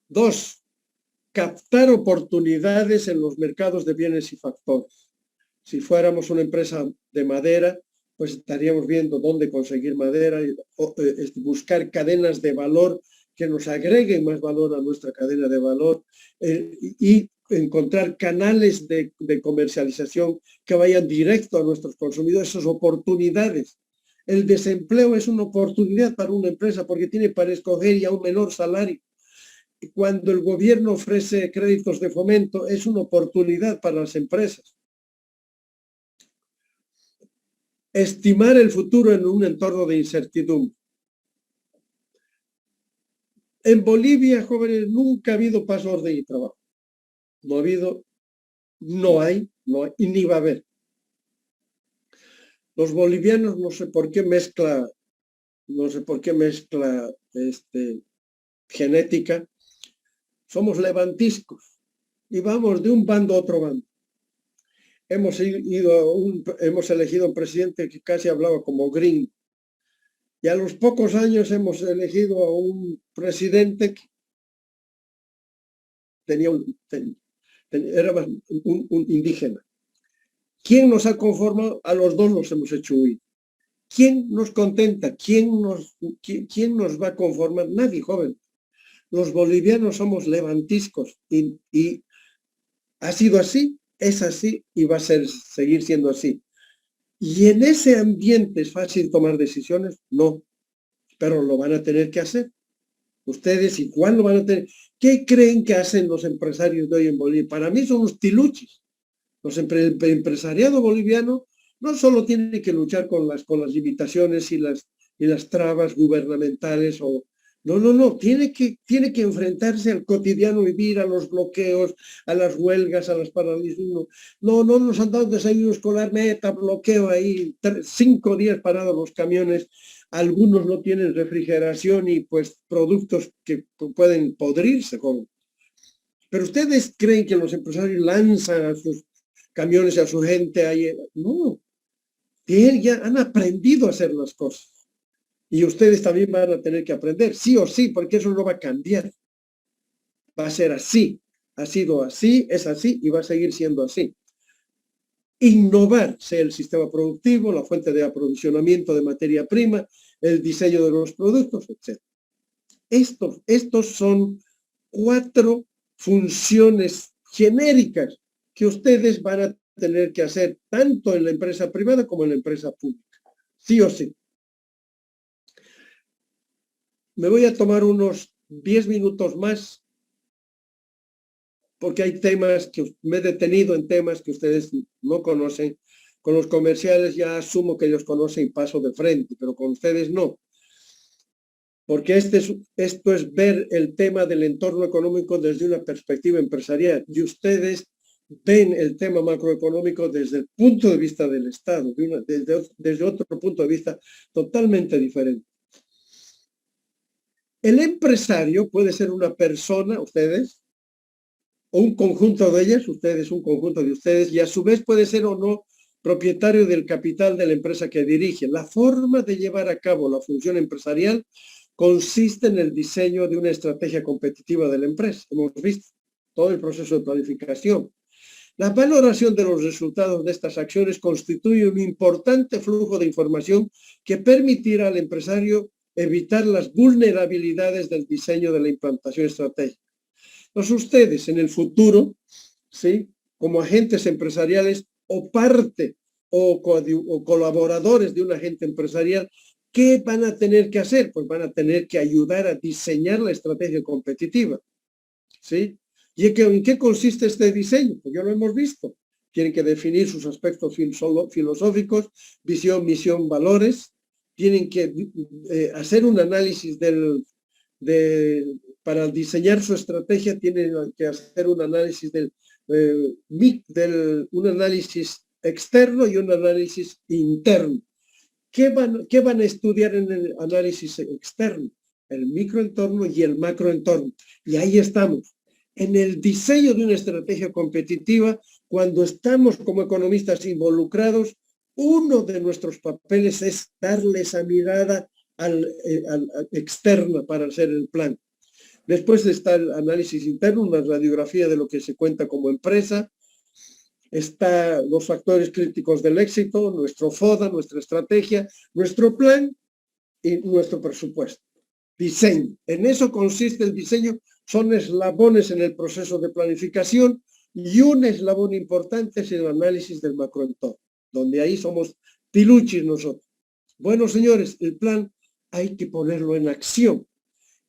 Speaker 1: 2, captar oportunidades en los mercados de bienes y factores. Si fuéramos una empresa de madera, pues estaríamos viendo dónde conseguir madera, buscar cadenas de valor que nos agreguen más valor a nuestra cadena de valor y encontrar canales de comercialización que vayan directo a nuestros consumidores, esas oportunidades. El desempleo es una oportunidad para una empresa porque tiene para escoger y a un menor salario. Cuando el gobierno ofrece créditos de fomento, es una oportunidad para las empresas. Estimar el futuro en un entorno de incertidumbre. En Bolivia, jóvenes, nunca ha habido paz, orden y trabajo. No ha habido, no hay y ni va a haber. Los bolivianos, no sé por qué mezcla genética. Somos levantiscos y vamos de un bando a otro bando. Hemos elegido un presidente que casi hablaba como gringo. Y a los pocos años hemos elegido a un presidente que era un indígena. ¿Quién nos ha conformado? A los dos los hemos hecho huir. ¿Quién nos contenta? ¿Quién nos va a conformar? Nadie, joven. Los bolivianos somos levantiscos y ha sido así, es así y va a seguir siendo así. Y en ese ambiente es fácil tomar decisiones, no, pero lo van a tener que hacer. Ustedes, ¿y cuándo van a tener? ¿Qué creen que hacen los empresarios de hoy en Bolivia? Para mí son unos tiluchis. El empresariado boliviano no solo tiene que luchar con las limitaciones y las trabas gubernamentales o No, tiene que enfrentarse al cotidiano vivir, a los bloqueos, a las huelgas, a las parálisis. No nos han dado desayuno escolar, meta, bloqueo ahí, 5 días parados los camiones, algunos no tienen refrigeración y pues productos que pueden podrirse. Pero ustedes creen que los empresarios lanzan a sus camiones y a su gente ahí. No, ya han aprendido a hacer las cosas. Y ustedes también van a tener que aprender, sí o sí, porque eso no va a cambiar. Va a ser así, ha sido así, es así y va a seguir siendo así. Innovar, sea el sistema productivo, la fuente de aprovisionamiento de materia prima, el diseño de los productos, etc. Estos son 4 funciones genéricas que ustedes van a tener que hacer tanto en la empresa privada como en la empresa pública, sí o sí. Me voy a tomar unos 10 minutos más porque hay temas que me he detenido en temas que ustedes no conocen. Con los comerciales ya asumo que ellos conocen y paso de frente, pero con ustedes no. Porque esto es ver el tema del entorno económico desde una perspectiva empresarial y ustedes ven el tema macroeconómico desde el punto de vista del Estado, desde otro punto de vista totalmente diferente. El empresario puede ser una persona, ustedes, o un conjunto de ellas, ustedes, un conjunto de ustedes, y a su vez puede ser o no propietario del capital de la empresa que dirige. La forma de llevar a cabo la función empresarial consiste en el diseño de una estrategia competitiva de la empresa. Hemos visto todo el proceso de planificación. La valoración de los resultados de estas acciones constituye un importante flujo de información que permitirá al empresario evitar las vulnerabilidades del diseño de la implantación estratégica. Entonces ustedes en el futuro, ¿sí?, como agentes empresariales o parte o colaboradores de un agente empresarial, ¿qué van a tener que hacer? Pues van a tener que ayudar a diseñar la estrategia competitiva, ¿sí? ¿Y en qué consiste este diseño? Pues ya lo hemos visto. Tienen que definir sus aspectos filosóficos, visión, misión, valores. Tienen que hacer un análisis para diseñar su estrategia, tienen que hacer un análisis un análisis externo y un análisis interno. ¿Qué van a estudiar en el análisis externo? El microentorno y el macroentorno. Y ahí estamos. En el diseño de una estrategia competitiva, cuando estamos como economistas involucrados, uno de nuestros papeles es darle esa mirada externa para hacer el plan. Después está el análisis interno, una radiografía de lo que se cuenta como empresa. Está los factores críticos del éxito, nuestro FODA, nuestra estrategia, nuestro plan y nuestro presupuesto. Diseño. En eso consiste el diseño. Son eslabones en el proceso de planificación y un eslabón importante es el análisis del macroentorno, donde ahí somos piluchis nosotros. Bueno, señores, el plan hay que ponerlo en acción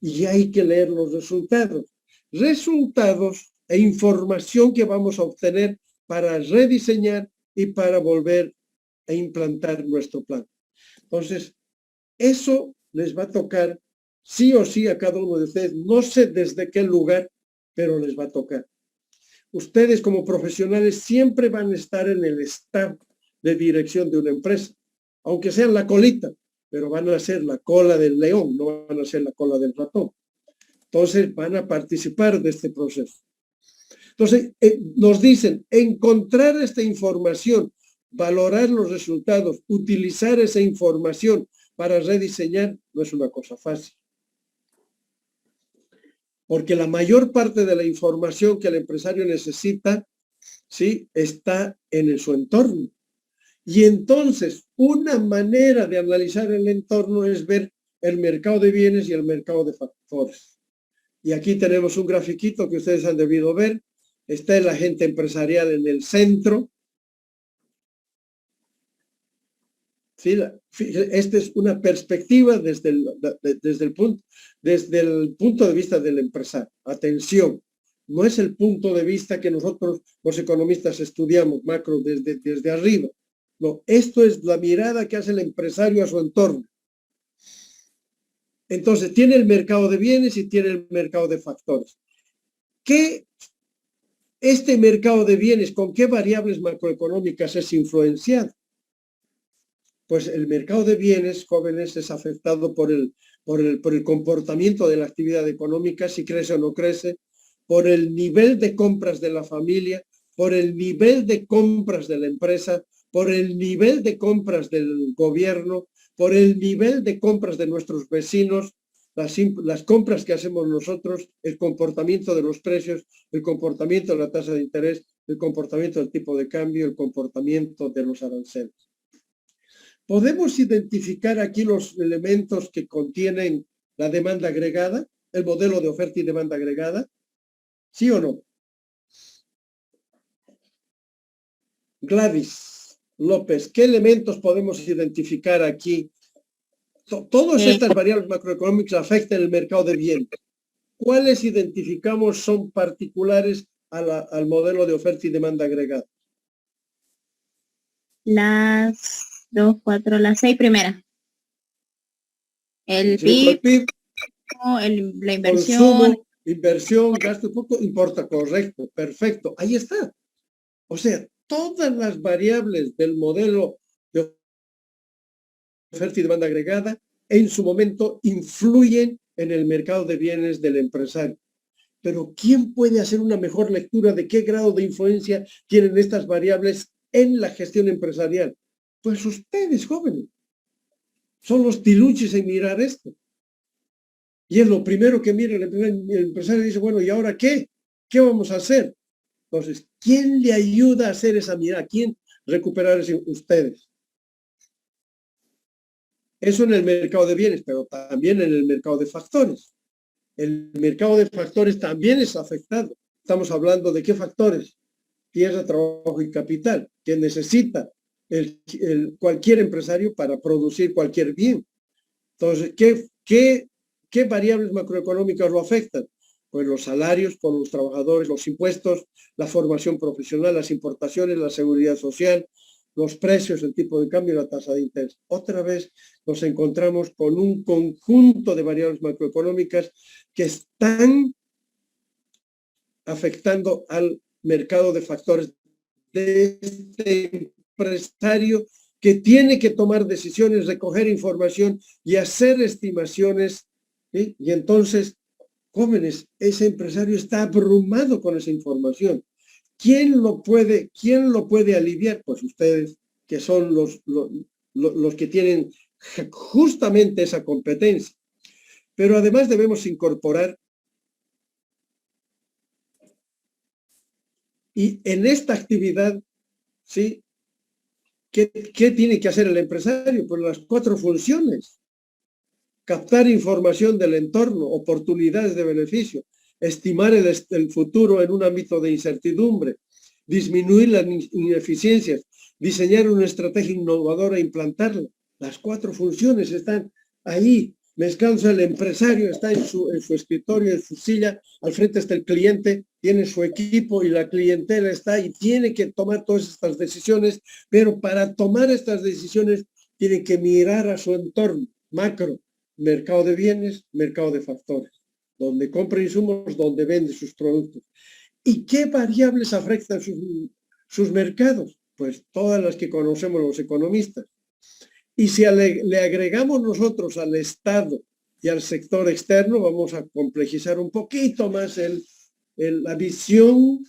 Speaker 1: y hay que leer los resultados. Resultados e información que vamos a obtener para rediseñar y para volver a implantar nuestro plan. Entonces, eso les va a tocar sí o sí a cada uno de ustedes. No sé desde qué lugar, pero les va a tocar. Ustedes como profesionales siempre van a estar en el staff de dirección de una empresa, aunque sean la colita, pero van a ser la cola del león, no van a ser la cola del ratón. Entonces van a participar de este proceso. Entonces nos dicen, encontrar esta información, valorar los resultados, utilizar esa información para rediseñar no es una cosa fácil. Porque la mayor parte de la información que el empresario necesita, ¿sí?, está en su entorno. Y entonces, una manera de analizar el entorno es ver el mercado de bienes y el mercado de factores. Y aquí tenemos un grafiquito que ustedes han debido ver. Está el agente empresarial en el centro. ¿Sí? Esta es una perspectiva desde el punto de vista del empresario. Atención, no es el punto de vista que nosotros los economistas estudiamos macro desde arriba. No, esto es la mirada que hace el empresario a su entorno. Entonces, tiene el mercado de bienes y tiene el mercado de factores. Este mercado de bienes, ¿con qué variables macroeconómicas es influenciado? Pues el mercado de bienes, jóvenes, es afectado por el comportamiento de la actividad económica, si crece o no crece, por el nivel de compras de la familia, por el nivel de compras de la empresa, por el nivel de compras del gobierno, por el nivel de compras de nuestros vecinos, las compras que hacemos nosotros, el comportamiento de los precios, el comportamiento de la tasa de interés, el comportamiento del tipo de cambio, el comportamiento de los aranceles. ¿Podemos identificar aquí los elementos que contienen la demanda agregada, el modelo de oferta y demanda agregada? ¿Sí o no? Gladys López, ¿qué elementos podemos identificar aquí? Todas estas variables macroeconómicas afectan el mercado de bienes. ¿Cuáles identificamos son particulares al modelo de oferta y demanda agregada?
Speaker 8: Las las 6 primeras. El
Speaker 1: Sí, el
Speaker 8: PIB,
Speaker 1: PIB,
Speaker 8: la inversión.
Speaker 1: consumo, inversión, gasto poco, importa, correcto, perfecto, ahí está. O sea, todas las variables del modelo de oferta y demanda agregada en su momento influyen en el mercado de bienes del empresario. Pero ¿quién puede hacer una mejor lectura de qué grado de influencia tienen estas variables en la gestión empresarial? Pues ustedes, jóvenes, son los tiluches en mirar esto. Y es lo primero que mira el empresario y dice, bueno, ¿y ahora qué? ¿Qué vamos a hacer? Entonces, ¿quién le ayuda a hacer esa mirada? ¿Quién recuperar eso? Ustedes? Eso en el mercado de bienes, pero también en el mercado de factores. El mercado de factores también es afectado. Estamos hablando de qué factores. Tierra, trabajo y capital, que necesita cualquier empresario para producir cualquier bien. Entonces, ¿qué variables macroeconómicas lo afectan? Pues los salarios por los trabajadores, los impuestos, la formación profesional, las importaciones, la seguridad social, los precios, el tipo de cambio y la tasa de interés. Otra vez nos encontramos con un conjunto de variables macroeconómicas que están afectando al mercado de factores de este empresario que tiene que tomar decisiones, recoger información y hacer estimaciones, ¿sí? Y entonces, jóvenes, ese empresario está abrumado con esa información. ¿Quién lo puede aliviar? Pues ustedes, que son los que tienen justamente esa competencia. Pero además debemos incorporar, y en esta actividad, ¿sí? ¿Qué tiene que hacer el empresario? Pues las 4 funciones. Captar información del entorno, oportunidades de beneficio, estimar el futuro en un ámbito de incertidumbre, disminuir las ineficiencias, diseñar una estrategia innovadora e implantarla. Las 4 funciones están ahí. Mezclándose, el empresario está en su escritorio, en su silla, al frente está el cliente, tiene su equipo y la clientela está y tiene que tomar todas estas decisiones, pero para tomar estas decisiones tiene que mirar a su entorno macro, mercado de bienes, mercado de factores, donde compra insumos, donde vende sus productos. ¿Y qué variables afectan sus mercados? Pues todas las que conocemos los economistas. Y si le agregamos nosotros al Estado y al sector externo, vamos a complejizar un poquito más la visión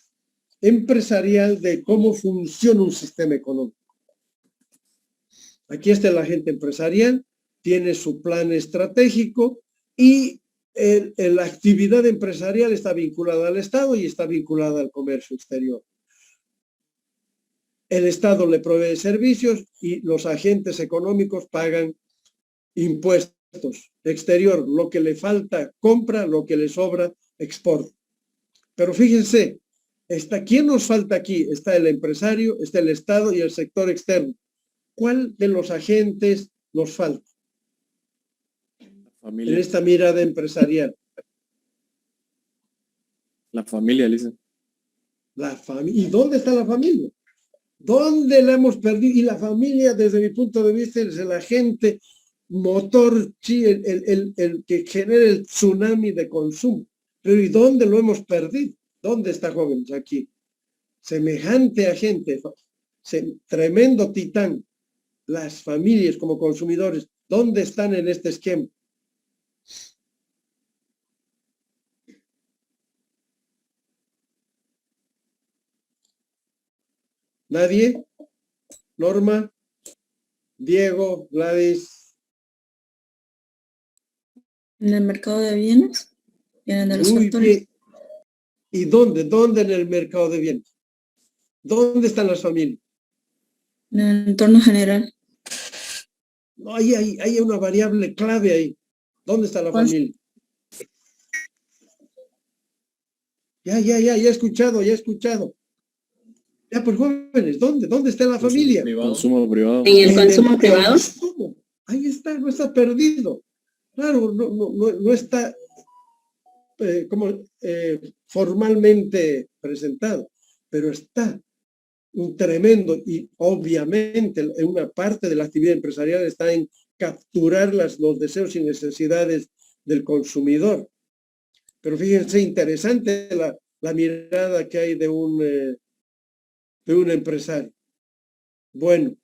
Speaker 1: empresarial de cómo funciona un sistema económico. Aquí está el agente empresarial, tiene su plan estratégico y la actividad empresarial está vinculada al Estado y está vinculada al comercio exterior. El Estado le provee servicios y los agentes económicos pagan impuestos. Exterior, lo que le falta, compra, lo que le sobra, exporta. Pero fíjense, ¿quién nos falta aquí? Está el empresario, está el Estado y el sector externo. ¿Cuál de los agentes nos falta en esta mirada empresarial?
Speaker 5: La familia, Lisa.
Speaker 1: La familia. ¿Y dónde está la familia? ¿Dónde la hemos perdido? Y la familia, desde mi punto de vista, es el agente motor, sí, el que genera el tsunami de consumo. Pero ¿y dónde lo hemos perdido? ¿Dónde está, jóvenes? Aquí. Semejante agente, tremendo titán. Las familias como consumidores, ¿dónde están en este esquema? ¿Nadie? Norma, Diego, Gladys.
Speaker 6: En el mercado de bienes, vienen de los
Speaker 1: Muy
Speaker 6: factores.
Speaker 1: bien. ¿Y dónde? ¿Dónde en el mercado de bienes? ¿Dónde están las familias?
Speaker 6: En el entorno general.
Speaker 1: No, hay una variable clave ahí. ¿Dónde está la familia? Ya he escuchado. Ya, pues jóvenes, ¿dónde está la familia?
Speaker 7: Consumo privado.
Speaker 8: En el consumo privado.
Speaker 1: consumo. Ahí está, no está perdido. Claro, no está formalmente presentado, pero está un tremendo, y obviamente una parte de la actividad empresarial está en capturar los deseos y necesidades del consumidor. Pero fíjense, interesante la mirada que hay de un empresario. Bueno,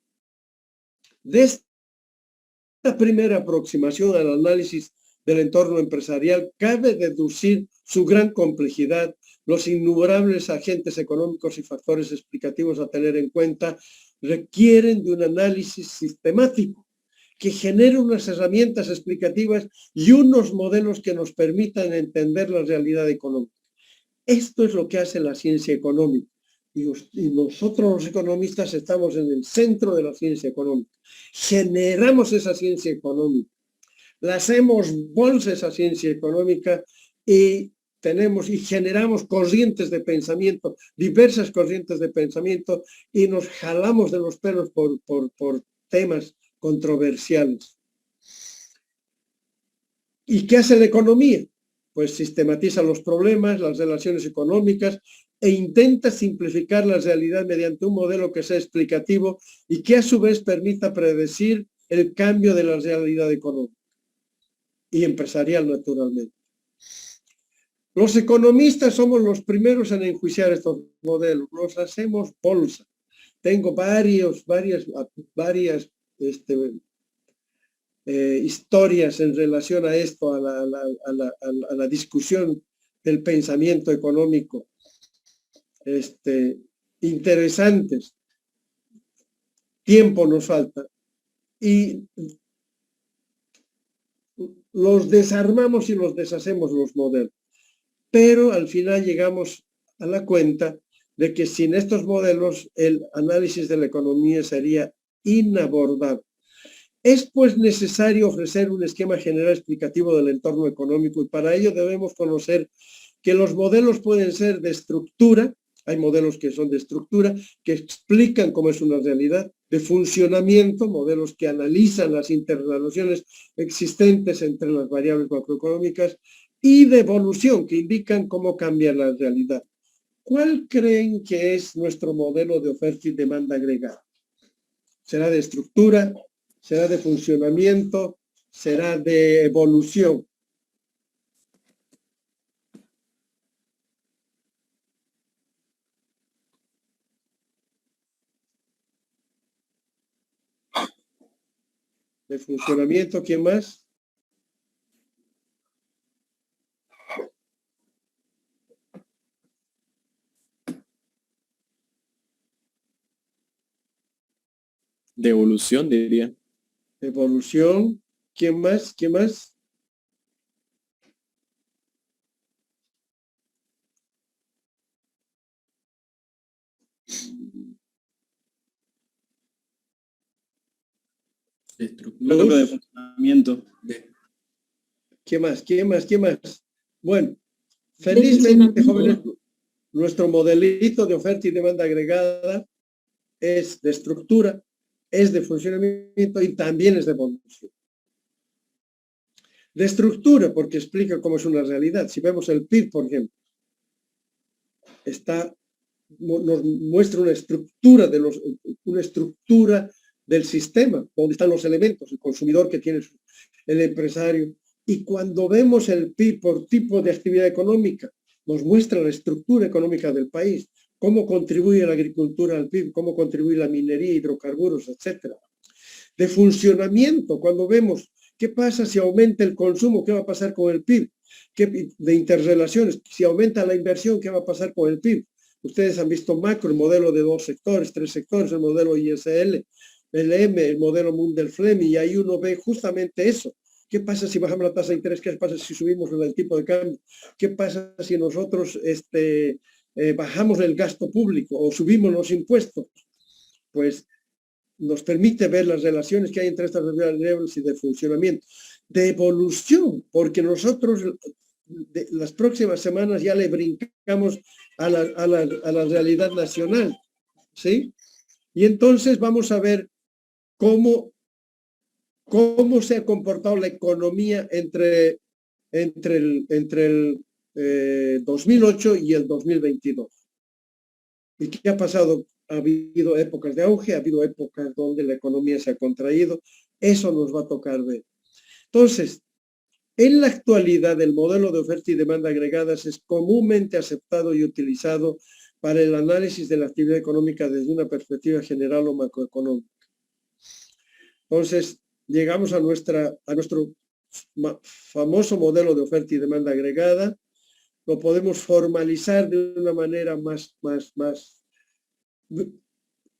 Speaker 1: de esta primera aproximación al análisis del entorno empresarial, cabe deducir su gran complejidad, los innumerables agentes económicos y factores explicativos a tener en cuenta, requieren de un análisis sistemático que genere unas herramientas explicativas y unos modelos que nos permitan entender la realidad económica. Esto es lo que hace la ciencia económica. Y nosotros los economistas estamos en el centro de la ciencia económica. Generamos esa ciencia económica. La hacemos bolsa esa ciencia económica y generamos corrientes de pensamiento, diversas corrientes de pensamiento, y nos jalamos de los pelos por temas controversiales. ¿Y qué hace la economía? Pues sistematiza los problemas, las relaciones económicas, e intenta simplificar la realidad mediante un modelo que sea explicativo y que a su vez permita predecir el cambio de la realidad económica y empresarial, naturalmente. Los economistas somos los primeros en enjuiciar estos modelos, los hacemos bolsa. Tengo varias historias en relación a esto, a la discusión del pensamiento económico, interesantes. Tiempo nos falta. Y los desarmamos y los deshacemos los modelos. Pero al final llegamos a la cuenta de que sin estos modelos el análisis de la economía sería inabordable. Es pues necesario ofrecer un esquema general explicativo del entorno económico, y para ello debemos conocer que los modelos pueden ser de estructura, hay modelos que son de estructura, que explican cómo es una realidad, de funcionamiento, modelos que analizan las interrelaciones existentes entre las variables macroeconómicas, y de evolución, que indican cómo cambia la realidad. ¿Cuál creen que es nuestro modelo de oferta y demanda agregada? ¿Será de estructura? ¿Será de funcionamiento? ¿Será de evolución? ¿De funcionamiento? ¿Quién más?
Speaker 7: De evolución, diría.
Speaker 1: Evolución. ¿Quién más? ¿Quién más?
Speaker 5: Yo creo de funcionamiento.
Speaker 1: ¿Qué más? ¿Quién más? ¿Quién más? Bueno, felizmente, jóvenes, nuestro modelito de oferta y demanda agregada es de estructura, es de funcionamiento y también es de evolución. De estructura, porque explica cómo es una realidad. Si vemos el PIB, por ejemplo, nos muestra una estructura del sistema, donde están los elementos, el consumidor que tiene el empresario. Y cuando vemos el PIB por tipo de actividad económica, nos muestra la estructura económica del país, cómo contribuye la agricultura al PIB, cómo contribuye la minería, hidrocarburos, etcétera. De funcionamiento, cuando vemos qué pasa si aumenta el consumo, qué va a pasar con el PIB, de interrelaciones, si aumenta la inversión, qué va a pasar con el PIB. Ustedes han visto macro, el modelo de 2 sectores, 3 sectores, el modelo ISL, el M, el modelo Mundell-Fleming, y ahí uno ve justamente eso. ¿Qué pasa si bajamos la tasa de interés? ¿Qué pasa si subimos el tipo de cambio? ¿Qué pasa si nosotros bajamos el gasto público o subimos los impuestos? Pues nos permite ver las relaciones que hay entre estas variables y de funcionamiento. De evolución, porque nosotros las próximas semanas ya le brincamos a la realidad nacional, ¿sí? Y entonces vamos a ver cómo se ha comportado la economía entre el 2008 y el 2022. ¿Y qué ha pasado? Ha habido épocas de auge, ha habido épocas donde la economía se ha contraído. Eso nos va a tocar ver. Entonces, en la actualidad, el modelo de oferta y demanda agregadas es comúnmente aceptado y utilizado para el análisis de la actividad económica desde una perspectiva general o macroeconómica. Entonces, llegamos a nuestro famoso modelo de oferta y demanda agregada. Lo podemos formalizar de una manera más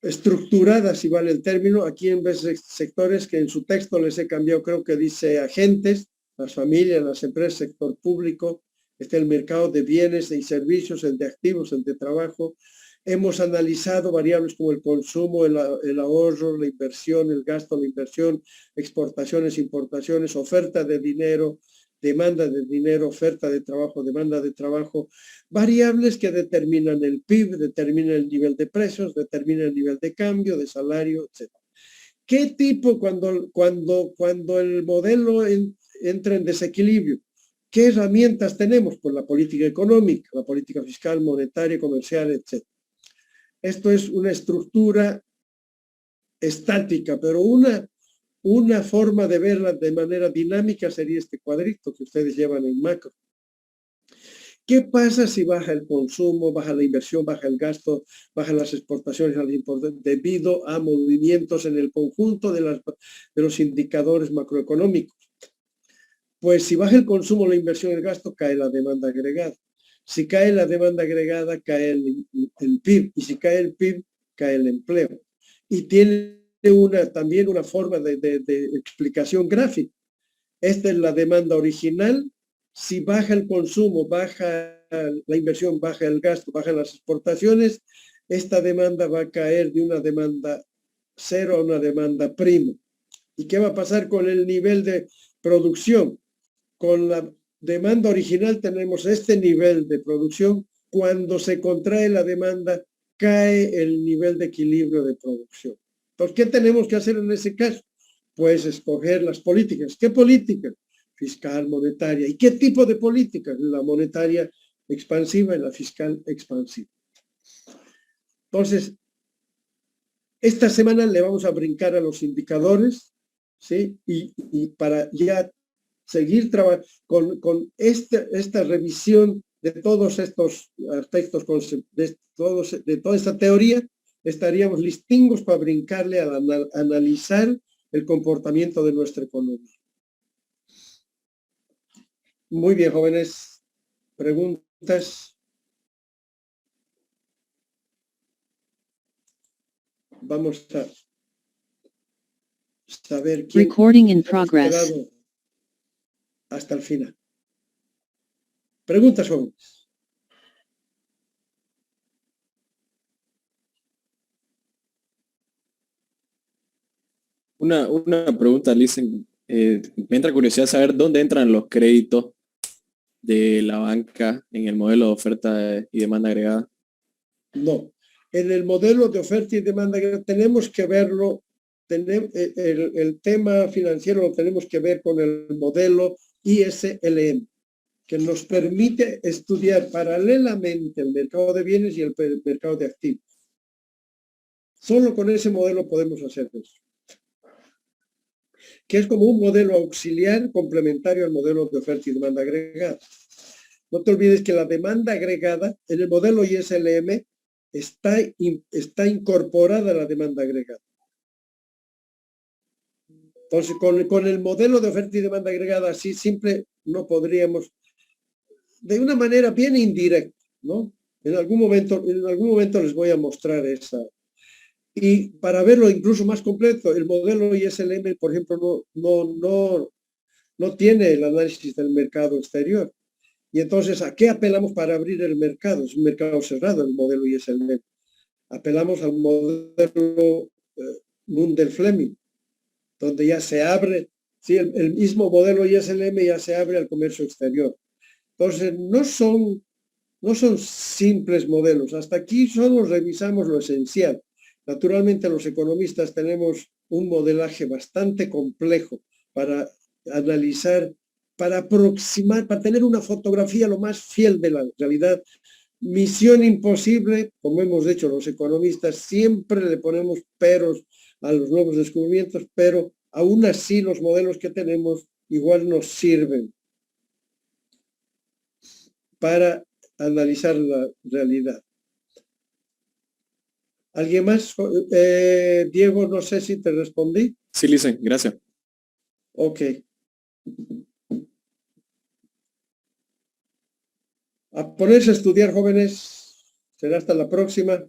Speaker 1: estructurada, si vale el término. Aquí en vez de sectores, que en su texto les he cambiado, creo que dice agentes, las familias, las empresas, sector público, está el mercado de bienes y servicios, el de activos, el de trabajo. Hemos analizado variables como el consumo, el ahorro, la inversión, el gasto, la inversión, exportaciones, importaciones, oferta de dinero, demanda de dinero, oferta de trabajo, demanda de trabajo, variables que determinan el PIB, determinan el nivel de precios, determinan el nivel de cambio, de salario, etc. ¿Qué tipo cuando el modelo entra en desequilibrio? ¿Qué herramientas tenemos? Pues la política económica, la política fiscal, monetaria, comercial, etc. Esto es una estructura estática, pero una forma de verla de manera dinámica sería este cuadrito que ustedes llevan en macro. ¿Qué pasa si baja el consumo, baja la inversión, baja el gasto, bajan las exportaciones debido a movimientos en el conjunto de los indicadores macroeconómicos? Pues si baja el consumo, la inversión, el gasto, cae la demanda agregada. Si cae la demanda agregada, cae el PIB. Y si cae el PIB, cae el empleo. Y tiene también una forma de explicación gráfica. Esta es la demanda original. Si baja el consumo, baja la inversión, baja el gasto, bajan las exportaciones, esta demanda va a caer de una demanda cero a una demanda prima. ¿Y qué va a pasar con el nivel de producción? Con la demanda original tenemos este nivel de producción. Cuando se contrae la demanda, cae el nivel de equilibrio de producción. Entonces, ¿qué tenemos que hacer en ese caso? Pues escoger las políticas. ¿Qué políticas? Fiscal, monetaria. ¿Y qué tipo de políticas? La monetaria expansiva y la fiscal expansiva. Entonces, esta semana le vamos a brincar a los indicadores, ¿sí? Y para ya seguir trabajando con esta revisión de todos estos aspectos, de toda esta teoría, estaríamos listos para brincarle a analizar el comportamiento de nuestra economía. Muy bien, jóvenes. ¿Preguntas? Vamos a saber quién
Speaker 9: Recording in
Speaker 1: ha
Speaker 9: progress.
Speaker 1: quedado hasta el final. Preguntas, jóvenes.
Speaker 7: Una pregunta, Listen. Me entra curiosidad saber dónde entran los créditos de la banca en el modelo de oferta y demanda agregada.
Speaker 1: No. En el modelo de oferta y demanda tenemos que verlo, el tema financiero lo tenemos que ver con el modelo ISLM, que nos permite estudiar paralelamente el mercado de bienes y el mercado de activos. Solo con ese modelo podemos hacer eso. que es como un modelo auxiliar complementario al modelo de oferta y demanda agregada. No te olvides que la demanda agregada en el modelo ISLM está incorporada a la demanda agregada. Entonces, con el modelo de oferta y demanda agregada así simple, no podríamos, de una manera bien indirecta, ¿no? En algún momento les voy a mostrar esa. Y para verlo incluso más completo, el modelo ISLM, por ejemplo, no tiene el análisis del mercado exterior. Y entonces, ¿a qué apelamos para abrir el mercado? Es un mercado cerrado el modelo ISLM. Apelamos al modelo Mundell-Fleming, donde ya se abre, sí, el mismo modelo ISLM ya se abre al comercio exterior. Entonces, no son simples modelos. Hasta aquí solo revisamos lo esencial. Naturalmente, los economistas tenemos un modelaje bastante complejo para analizar, para aproximar, para tener una fotografía lo más fiel de la realidad. Misión imposible, como hemos dicho los economistas, siempre le ponemos peros a los nuevos descubrimientos, pero aún así los modelos que tenemos igual nos sirven para analizar la realidad. ¿Alguien más? Diego, no sé si te respondí.
Speaker 7: Sí, Licen, gracias.
Speaker 1: Ok. A ponerse a estudiar, jóvenes. Será hasta la próxima.